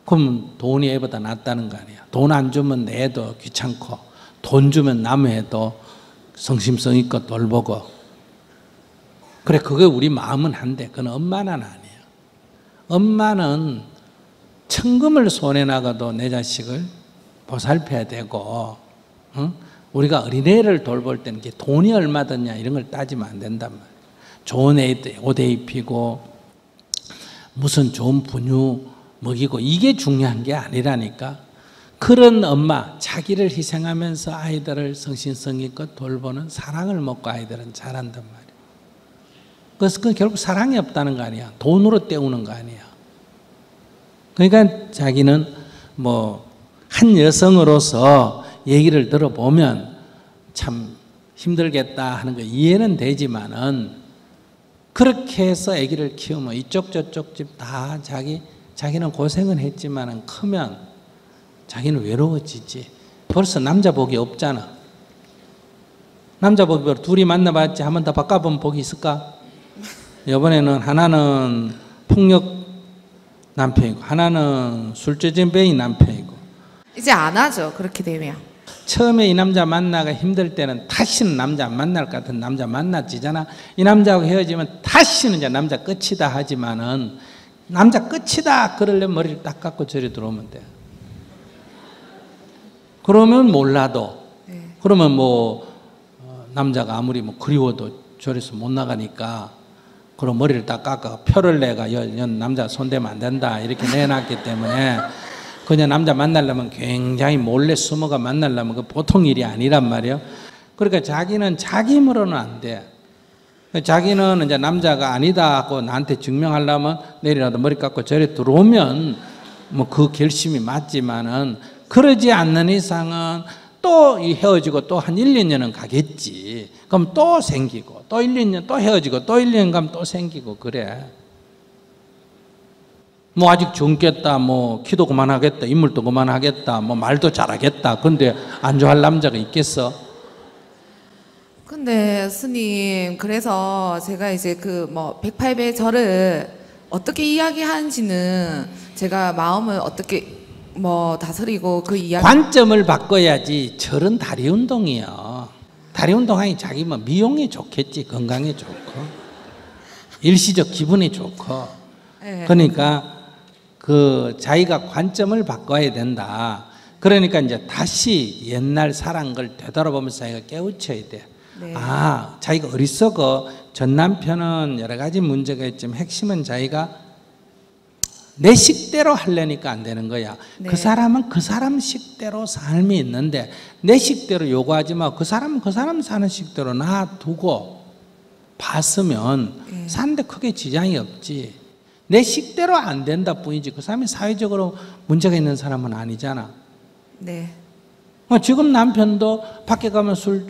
그럼 돈이 애보다 낫다는 거 아니야. 돈 안 주면 내 애도 귀찮고, 돈 주면 남의 애도 성심성의껏 돌보고. 그래, 그게 우리 마음은 한데 그건 엄마는 아니에요. 엄마는 천금을 손에 나가도 내 자식을 보살펴야 되고, 응? 우리가 어린애를 돌볼 때는 돈이 얼마 드냐 이런 걸 따지면 안 된단 말이에요. 좋은 옷 입히고 무슨 좋은 분유 먹이고 이게 중요한 게 아니라니까. 그런 엄마, 자기를 희생하면서 아이들을 성심성의껏 돌보는 사랑을 먹고 아이들은 자란단 말이에요. 그래서 그 결국 사랑이 없다는 거 아니야. 돈으로 때우는 거 아니야. 그러니까 자기는 뭐 한 여성으로서 얘기를 들어보면 참 힘들겠다 하는 거 이해는 되지만은, 그렇게 해서 아기를 키우면 이쪽 저쪽 집 다 자기는 고생은 했지만은 크면 자기는 외로워지지. 벌써 남자 복이 없잖아. 남자 복이 둘이 만나봤지 한 번 더 바꿔보면 복이 있을까? 이번에는 하나는 폭력 남편이고 하나는 술주정뱅이 남편이고. 이제 안 하죠. 그렇게 되면. 처음에 이 남자 만나가 힘들 때는 다시는 남자 안 만날 것 같은 남자 만났지잖아. 이 남자하고 헤어지면 다시는 이제 남자 끝이다 하지만은, 남자 끝이다 그러려면 머리를 딱 깎고 저리 들어오면 돼. 그러면 몰라도, 그러면 뭐 남자가 아무리 뭐 그리워도 저리서 못 나가니까 그럼 머리를 딱 깎아 표를 내가 남자 손대면 안 된다 이렇게 내놨기 때문에, 그냥 남자 만나려면 굉장히 몰래 숨어가 만나려면 그 보통 일이 아니란 말이에요. 그러니까 자기는 자기 힘으로는 안 돼. 자기는 이제 남자가 아니다 하고 나한테 증명하려면 내일이라도 머리 깎고 저리 들어오면 뭐 그 결심이 맞지만은, 그러지 않는 이상은 또 헤어지고 또 한 1, 2년은 가겠지. 그럼 또 생기고 또 1, 2년 또 헤어지고 또 1, 2년 가면 또 생기고 그래. 뭐 아직 젊겠다, 뭐 키도 그만하겠다, 인물도 그만하겠다, 뭐 말도 잘하겠다. 근데 안 좋아할 남자가 있겠어? 근데 스님, 그래서 제가 이제 그 뭐 108배 절을 어떻게 이야기하는지는 제가 마음을 어떻게 뭐 다스리고 그 이야기, 관점을 바꿔야지. 절은 다리 운동이요. 다리 운동하니 자기 뭐 미용이 좋겠지, 건강에 좋고 일시적 기분이 좋고. 네. 그러니까 그 자기가 관점을 바꿔야 된다. 그러니까 이제 다시 옛날 사랑 걸 되돌아보면서 자기가 깨우쳐야 돼. 네. 아, 자기가 어리석어. 전 남편은 여러 가지 문제가 있지만 핵심은 자기가 내 식대로 하려니까 안 되는 거야. 네. 그 사람은 그 사람 식대로 삶이 있는데 내 식대로 요구하지 마. 그 사람은 그 사람 사는 식대로 놔두고 봤으면 네. 사는데 크게 지장이 없지. 내 식대로 안 된다 뿐이지 그 사람이 사회적으로 문제가 있는 사람은 아니잖아. 네. 지금 남편도 밖에 가면 술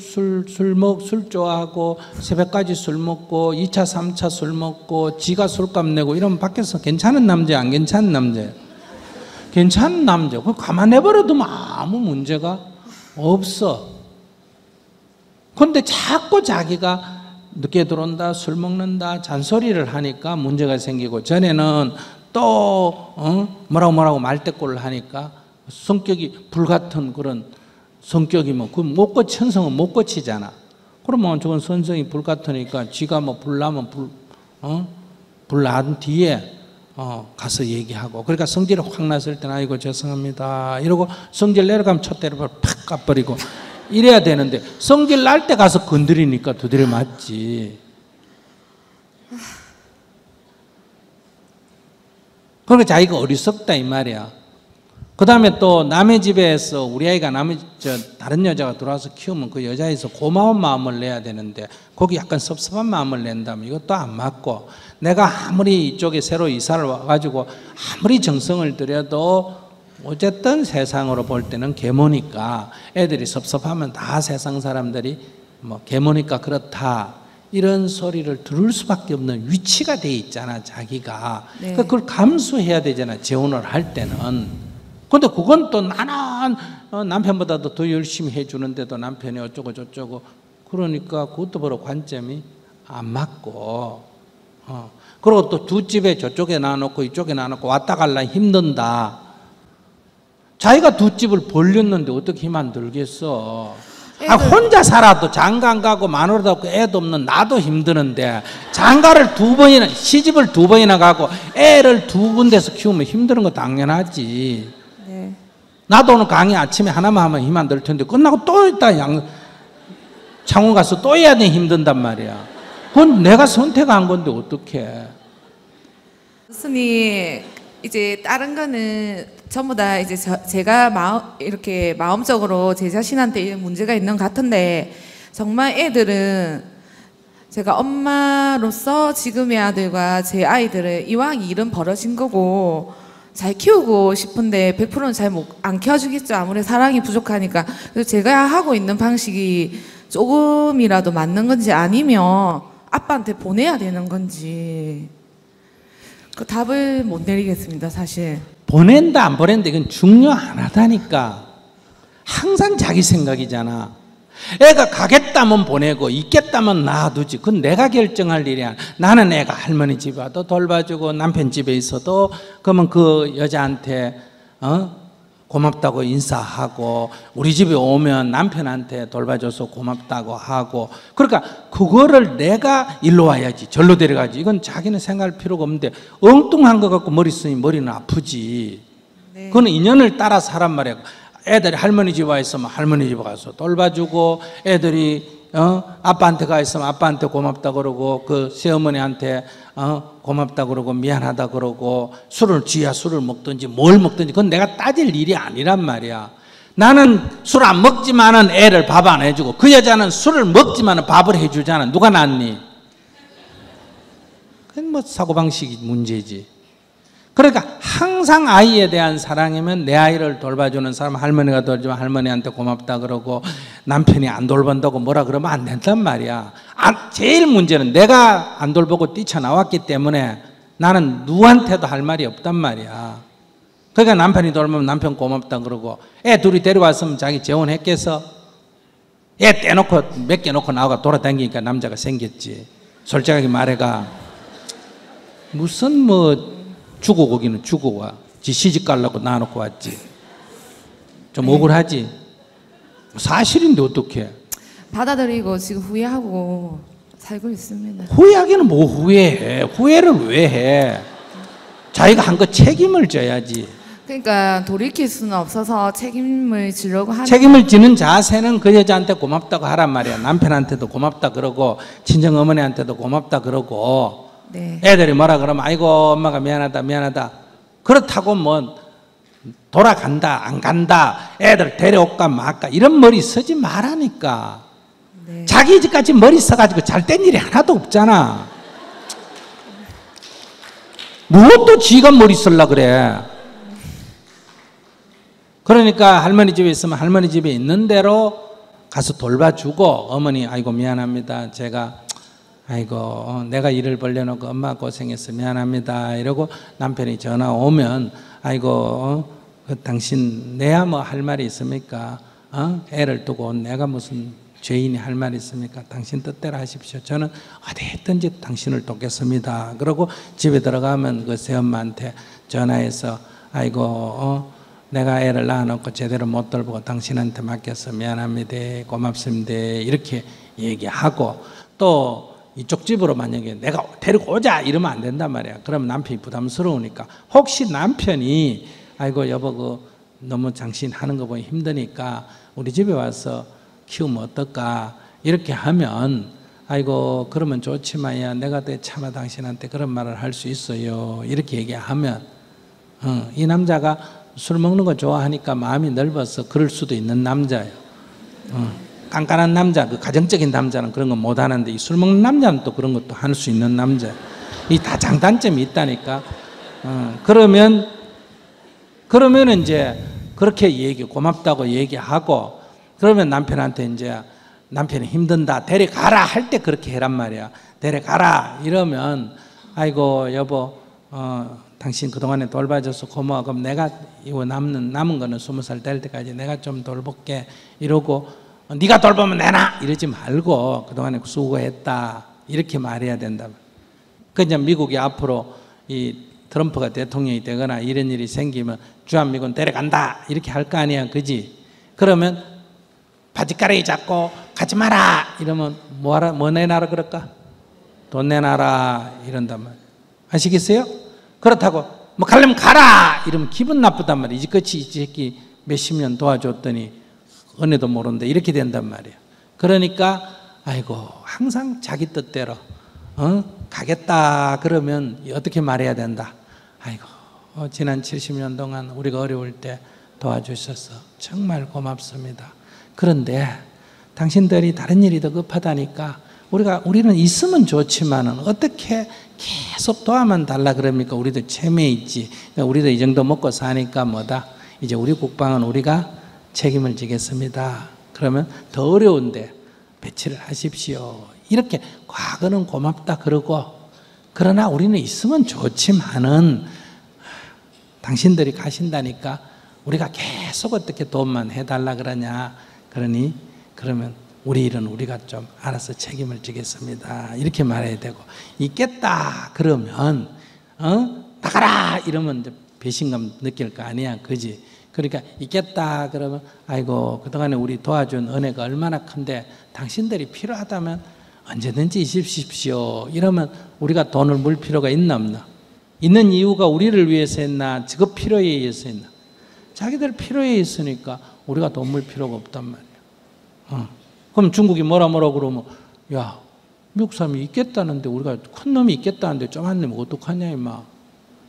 좋아하고 새벽까지 술 먹고 2차, 3차 술 먹고 지가 술값 내고 이러면 밖에서 괜찮은 남자야, 안 괜찮은 남자야? 괜찮은 남자. 그걸 가만 내버려두면 아무 문제가 없어. 그런데 자꾸 자기가 늦게 들어온다, 술 먹는다, 잔소리를 하니까 문제가 생기고 전에는 또 뭐라고 말대꾸를 하니까 성격이 불같은 그런 성격이면 그 못 고치, 천성은 못 고치잖아. 그러면 저건 선성이 불같으니까 지가 뭐 불나면 불난 뒤에 가서 얘기하고 그러니까 성질이 확 났을 때는 아이고 죄송합니다 이러고 성질 내려가면 촛대를 팍 까버리고 이래야 되는데 성질 날 때 가서 건드리니까 두드려 맞지. 그러니까 자기가 어리석다 이 말이야. 그 다음에 또 남의 집에서 우리 아이가 다른 여자가 들어와서 키우면 그 여자에서 고마운 마음을 내야 되는데 거기 약간 섭섭한 마음을 낸다면 이것도 안 맞고 내가 아무리 이쪽에 새로 이사를 와가지고 아무리 정성을 들여도 어쨌든 세상으로 볼 때는 계모니까 애들이 섭섭하면 다 세상 사람들이 뭐 계모니까 그렇다 이런 소리를 들을 수밖에 없는 위치가 돼 있잖아 자기가. 네. 그러니까 그걸 감수해야 되잖아 재혼을 할 때는. 근데 그건 또 나는 남편보다도 더 열심히 해주는데도 남편이 어쩌고 저쩌고 그러니까 그것도 바로 관점이 안 맞고 그리고 또 두 집에 저쪽에 놔놓고 이쪽에 놔놓고 왔다 갈라 힘든다. 자기가 두 집을 벌렸는데 어떻게 힘 안 들겠어. 혼자 살아도 장가 안 가고 마누라도 없고 애도 없는 나도 힘드는데 장가를 두 번이나 시집을 두 번이나 가고 애를 두 군데서 키우면 힘드는 거 당연하지. 네. 나도 오늘 강의 아침에 하나만 하면 힘 안 들 텐데 끝나고 또 있다 창원 가서 또 해야 돼 힘든단 말이야. 그건 내가 선택한 건데 어떡해. 교수님 이제 다른 거는 전부 다 이제 제가 이렇게 마음적으로 제 자신한테 문제가 있는 것 같은데 정말 애들은 제가 엄마로서 지금의 아들과 제 아이들을 이왕 일은 벌어진 거고 잘 키우고 싶은데 100%는 잘 안 키워주겠죠. 아무리 사랑이 부족하니까. 그래서 제가 하고 있는 방식이 조금이라도 맞는 건지 아니면 아빠한테 보내야 되는 건지 그 답을 못 내리겠습니다 사실. 보낸다 안 보낸다 이건 중요 안 하다니까. 항상 자기 생각이잖아. 애가 가겠다면 보내고 있겠다면 놔두지. 그건 내가 결정할 일이야. 나는 애가 할머니 집에 와도 돌봐주고 남편 집에 있어도 그러면 그 여자한테 고맙다고 인사하고 우리 집에 오면 남편한테 돌봐줘서 고맙다고 하고 그러니까 그거를 내가 일로 와야지 절로 데려가지. 이건 자기는 생각할 필요가 없는데 엉뚱한 거 갖고 머리 쓰니 머리는 아프지. 네. 그건 인연을 따라 사람 말이야. 애들이 할머니 집에 와 있으면 할머니 집에 가서 돌봐주고 애들이 아빠한테 가 있으면 아빠한테 고맙다 그러고 그 새어머니한테 고맙다 그러고 미안하다 그러고 지야 술을 먹든지 뭘 먹든지 그건 내가 따질 일이 아니란 말이야. 나는 술 안 먹지만은 애를 밥 안 해주고 그 여자는 술을 먹지만은 밥을 해주잖아. 누가 낫니? 그건 뭐 사고방식이 문제지. 그러니까 항상 아이에 대한 사랑이면 내 아이를 돌봐주는 사람 할머니가 돌주면 할머니한테 고맙다 그러고 남편이 안 돌본다고 뭐라 그러면 안 된단 말이야. 제일 문제는 내가 안 돌보고 뛰쳐나왔기 때문에 나는 누구한테도 할 말이 없단 말이야. 그러니까 남편이 돌보면 남편 고맙다 그러고 애 둘이 데려왔으면 자기 재혼했겠어? 애 떼놓고 몇 개 놓고 나와가 돌아다니니까 남자가 생겼지. 솔직하게 말해가 무슨 뭐 주고 거기는 주고 와. 지 시집 가려고 놔놓고 왔지. 좀 억울하지? 사실인데 어떡해. 받아들이고 지금 후회하고 살고 있습니다. 후회하기는 뭐 후회해. 후회를 왜 해. 자기가 한 거 책임을 져야지. 그러니까 돌이킬 수는 없어서 책임을 지려고 하는. 책임을 지는 자세는 그 여자한테 고맙다고 하란 말이야. 남편한테도 고맙다 그러고 친정 어머니한테도 고맙다 그러고 네. 애들이 뭐라 그러면 아이고 엄마가 미안하다 미안하다. 그렇다고 뭐 돌아간다 안 간다 애들 데려올까 말까 이런 머리 쓰지 말라니까. 네. 자기 집까지 머리 써가지고 잘 된 일이 하나도 없잖아. 무엇도 지가 머리 쓸라 그래. 그러니까 할머니 집에 있으면 할머니 집에 있는 대로 가서 돌봐주고, 어머니 아이고 미안합니다. 제가 아이고 내가 일을 벌려놓고 엄마 고생했어 미안합니다 이러고 남편이 전화 오면 아이고 당신 내야 뭐 할 말이 있습니까? 애를 두고 내가 무슨 죄인이 할 말이 있습니까? 당신 뜻대로 하십시오. 저는 어디든지 당신을 돕겠습니다. 그러고 집에 들어가면 그 새엄마한테 전화해서 아이고 내가 애를 낳아놓고 제대로 못 돌보고 당신한테 맡겨서 미안합니다. 고맙습니다. 이렇게 얘기하고, 또 이쪽 집으로 만약에 내가 데리고 오자 이러면 안 된단 말이야. 그러면 남편이 부담스러우니까, 혹시 남편이 아이고 여보 그 너무 당신 거 보니 힘드니까 우리 집에 와서 키우면 어떨까 이렇게 하면, 아이고 그러면 좋지만 야 내가 차마 당신한테 그런 말을 할 수 있어요 이렇게 얘기하면, 이 남자가 술 먹는 거 좋아하니까 마음이 넓어서 그럴 수도 있는 남자예요. 깐깐한 남자, 그 가정적인 남자는 그런 거 못 하는데, 이 술 먹는 남자는 또 그런 것도 할 수 있는 남자예요. 이 다 장단점이 있다니까. 그러면 이제 그렇게 고맙다고 얘기하고, 그러면 남편한테 이제 남편이 힘든다 데려가라 할 때 그렇게 해란 말이야. 데려가라 이러면 아이고 여보 당신 그동안에 돌봐줘서 고마워. 그럼 내가 이거 남은 거는 20살 될 때까지 내가 좀 돌볼게 이러고, 네가 돌보면 내놔 이러지 말고 그동안에 수고했다 이렇게 말해야 된다. 그냥 미국이 앞으로 이 트럼프가 대통령이 되거나 이런 일이 생기면 주한미군 데려간다 이렇게 할 거 아니야, 그지? 그러면 바지가랑이 잡고 가지 마라 이러면 뭐 내놔라 그럴까? 돈 내놔라 이런단 말이야. 아시겠어요? 그렇다고 뭐 가려면 가라 이러면 기분 나쁘단 말이야. 이제껏이 이 새끼 몇십 년 도와줬더니 은혜도 모른다 이렇게 된단 말이야. 그러니까 아이고 항상 자기 뜻대로 가겠다 그러면 어떻게 말해야 된다. 아이고 지난 70년 동안 우리가 어려울 때 도와주셔서 정말 고맙습니다. 그런데 당신들이 다른 일이 더 급하다니까 우리는 있으면 좋지만은 어떻게 계속 도와만 달라 그럽니까? 우리도 체면에 있지. 우리도 이 정도 먹고 사니까 뭐다. 이제 우리 국방은 우리가 책임을 지겠습니다. 그러면 더 어려운데 배치를 하십시오. 이렇게 과거는 고맙다 그러고, 그러나 우리는 있으면 좋지만은 당신들이 가신다니까 우리가 계속 어떻게 도움만 해달라 그러냐. 그러면 우리 일은 우리가 좀 알아서 책임을 지겠습니다. 이렇게 말해야 되고, 있겠다 그러면 나가라 이러면 이제 배신감 느낄 거 아니야, 그지? 그러니까 있겠다 그러면 아이고 그동안에 우리 도와준 은혜가 얼마나 큰데 당신들이 필요하다면 언제든지 있으십시오. 이러면 우리가 돈을 물 필요가 있나 없나? 있는 이유가 우리를 위해서 했나 직업 필요에 의해서 했나? 자기들 필요에 있으니까 우리가 돈 물 필요가 없단 말이야. 그럼 중국이 뭐라 그러면 야 미국 사람이 있겠다는데 우리가 큰 놈이 있겠다는데 좀한 놈이 어떡하냐 임마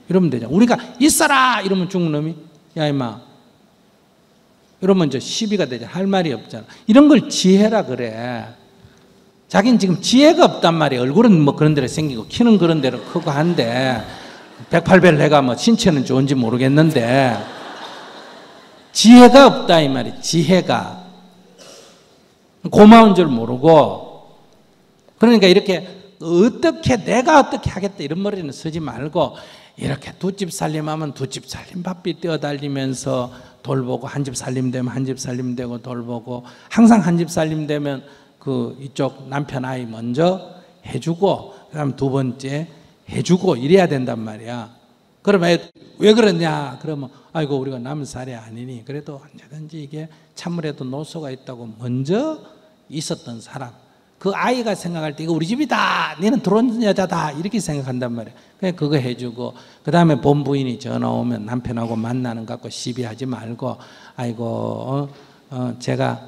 이러면 되잖아. 우리가 있어라 이러면 중국 놈이 야 임마 이러면 이제 시비가 되잖아. 할 말이 없잖아. 이런 걸 지혜라 그래. 자기는 지금 지혜가 없단 말이야. 얼굴은 뭐 그런 대로 생기고 키는 그런 대로 크고 한데 108배를 해가 뭐 신체는 좋은지 모르겠는데 지혜가 없다 이 말이야. 지혜가 고마운 줄 모르고. 그러니까 이렇게 내가 어떻게 하겠다 이런 머리는 쓰지 말고 이렇게 두 집 살림하면 두 집 살림 바삐 뛰어다니면서 돌보고, 한 집 살림 되면 한 집 살림 되고 돌보고, 항상 한 집 살림 되면 그 이쪽 남편 아이 먼저 해주고 그다음 두 번째 해주고 이래야 된단 말이야. 그러면 왜 그러냐? 그러면 아이고 우리가 남은 살이 아니니 그래도 언제든지 이게 찬물에도 노소가 있다고 먼저 있었던 사람, 그 아이가 생각할 때 이거 우리 집이다, 너는 들어온 여자다 이렇게 생각한단 말이야. 그냥 그거 해주고, 그 다음에 본부인이 전화 오면 남편하고 만나는 것 갖고 시비하지 말고 아이고 제가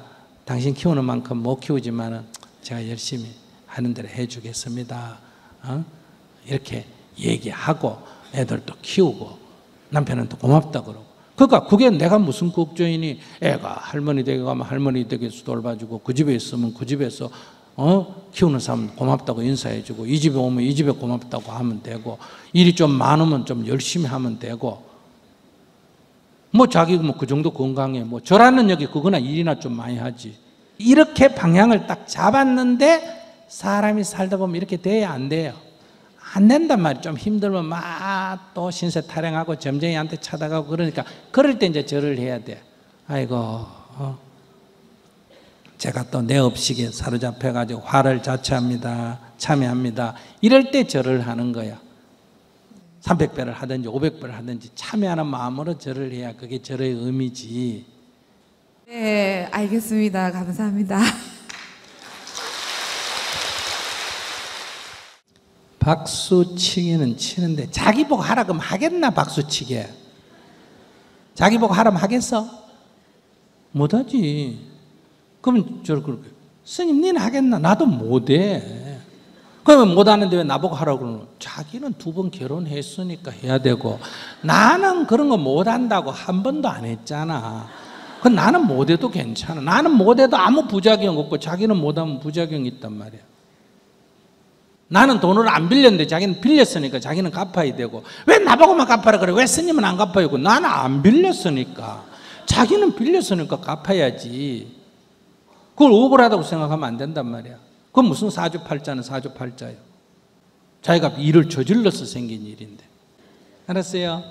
당신 키우는 만큼 못 키우지만은 제가 열심히 하는 대로 해주겠습니다. 이렇게 얘기하고 애들도 키우고 남편은 또 고맙다 그러고. 그러니까 그게 내가 무슨 국조인이 애가 할머니 댁에 가면 할머니 댁에서 돌봐주고 그 집에 있으면 그 집에서 키우는 사람 고맙다고 인사해주고, 이 집에 오면 이 집에 고맙다고 하면 되고, 일이 좀 많으면 좀 열심히 하면 되고, 뭐 자기 뭐 그 정도 건강해, 뭐 저라는 여기 그거나 일이나 좀 많이 하지. 이렇게 방향을 딱 잡았는데 사람이 살다 보면 이렇게 돼야 안 돼요. 안 된단 말이에요. 좀 힘들면 막 또 신세 타령하고 점쟁이한테 찾아가고 그러니까 그럴 때 이제 절을 해야 돼. 아이고 제가 또 내 업식에 사로잡혀가지고 화를 자초합니다. 참여합니다. 이럴 때 절을 하는 거야. 300배를 하든지 500배를 하든지 참여하는 마음으로 절을 해야 그게 절의 의미지. 네, 알겠습니다. 감사합니다. 박수치기는 치는데 자기 보고 하라 그러면 하겠나? 박수치게 자기 보고 하라면 하겠어? 못하지. 그러면 저를 그렇게 스님 니는 하겠나? 나도 못해. 그러면 못하는데 왜 나보고 하라고 그러는? 자기는 2번 결혼했으니까 해야 되고 나는 그런 거 못한다고 한 번도 안 했잖아. 그 나는 못해도 괜찮아. 나는 못해도 아무 부작용 없고 자기는 못하면 부작용이 있단 말이야. 나는 돈을 안 빌렸는데 자기는 빌렸으니까 자기는 갚아야 되고 왜 나보고만 갚아라 그래? 왜 스님은 안 갚아야 되고? 나는 안 빌렸으니까 자기는 빌렸으니까 갚아야지. 그걸 억울하다고 생각하면 안 된단 말이야. 그건 무슨 사주팔자는 사주팔자예요. 자기가 일을 저질러서 생긴 일인데. 알았어요?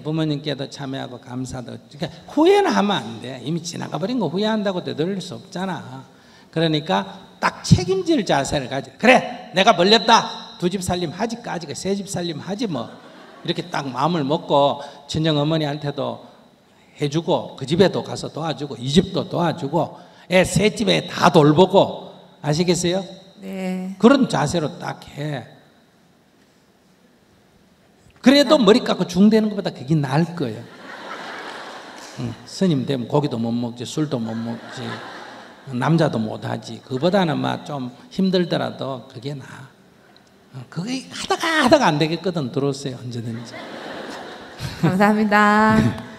부모님께도 참여하고 감사도. 그러니까 후회는 하면 안 돼. 이미 지나가 버린 거 후회한다고 되돌릴 수 없잖아. 그러니까 딱 책임질 자세를 가져. 그래 내가 벌렸다. 2집 살림 하지까지 3집 살림 하지 뭐. 이렇게 딱 마음을 먹고 친정 어머니한테도 해주고 그 집에도 가서 도와주고 이 집도 도와주고 애 3집에 다 돌보고. 아시겠어요? 네. 그런 자세로 딱 해. 그래도 머리 깎고 중대는 것보다 그게 나을 거예요. 스님 되면 고기도 못 먹지, 술도 못 먹지, 남자도 못 하지. 그보다는 막 좀 힘들더라도 그게 나아. 그게 하다가 안 되겠거든. 들어오세요, 언제든지. 감사합니다.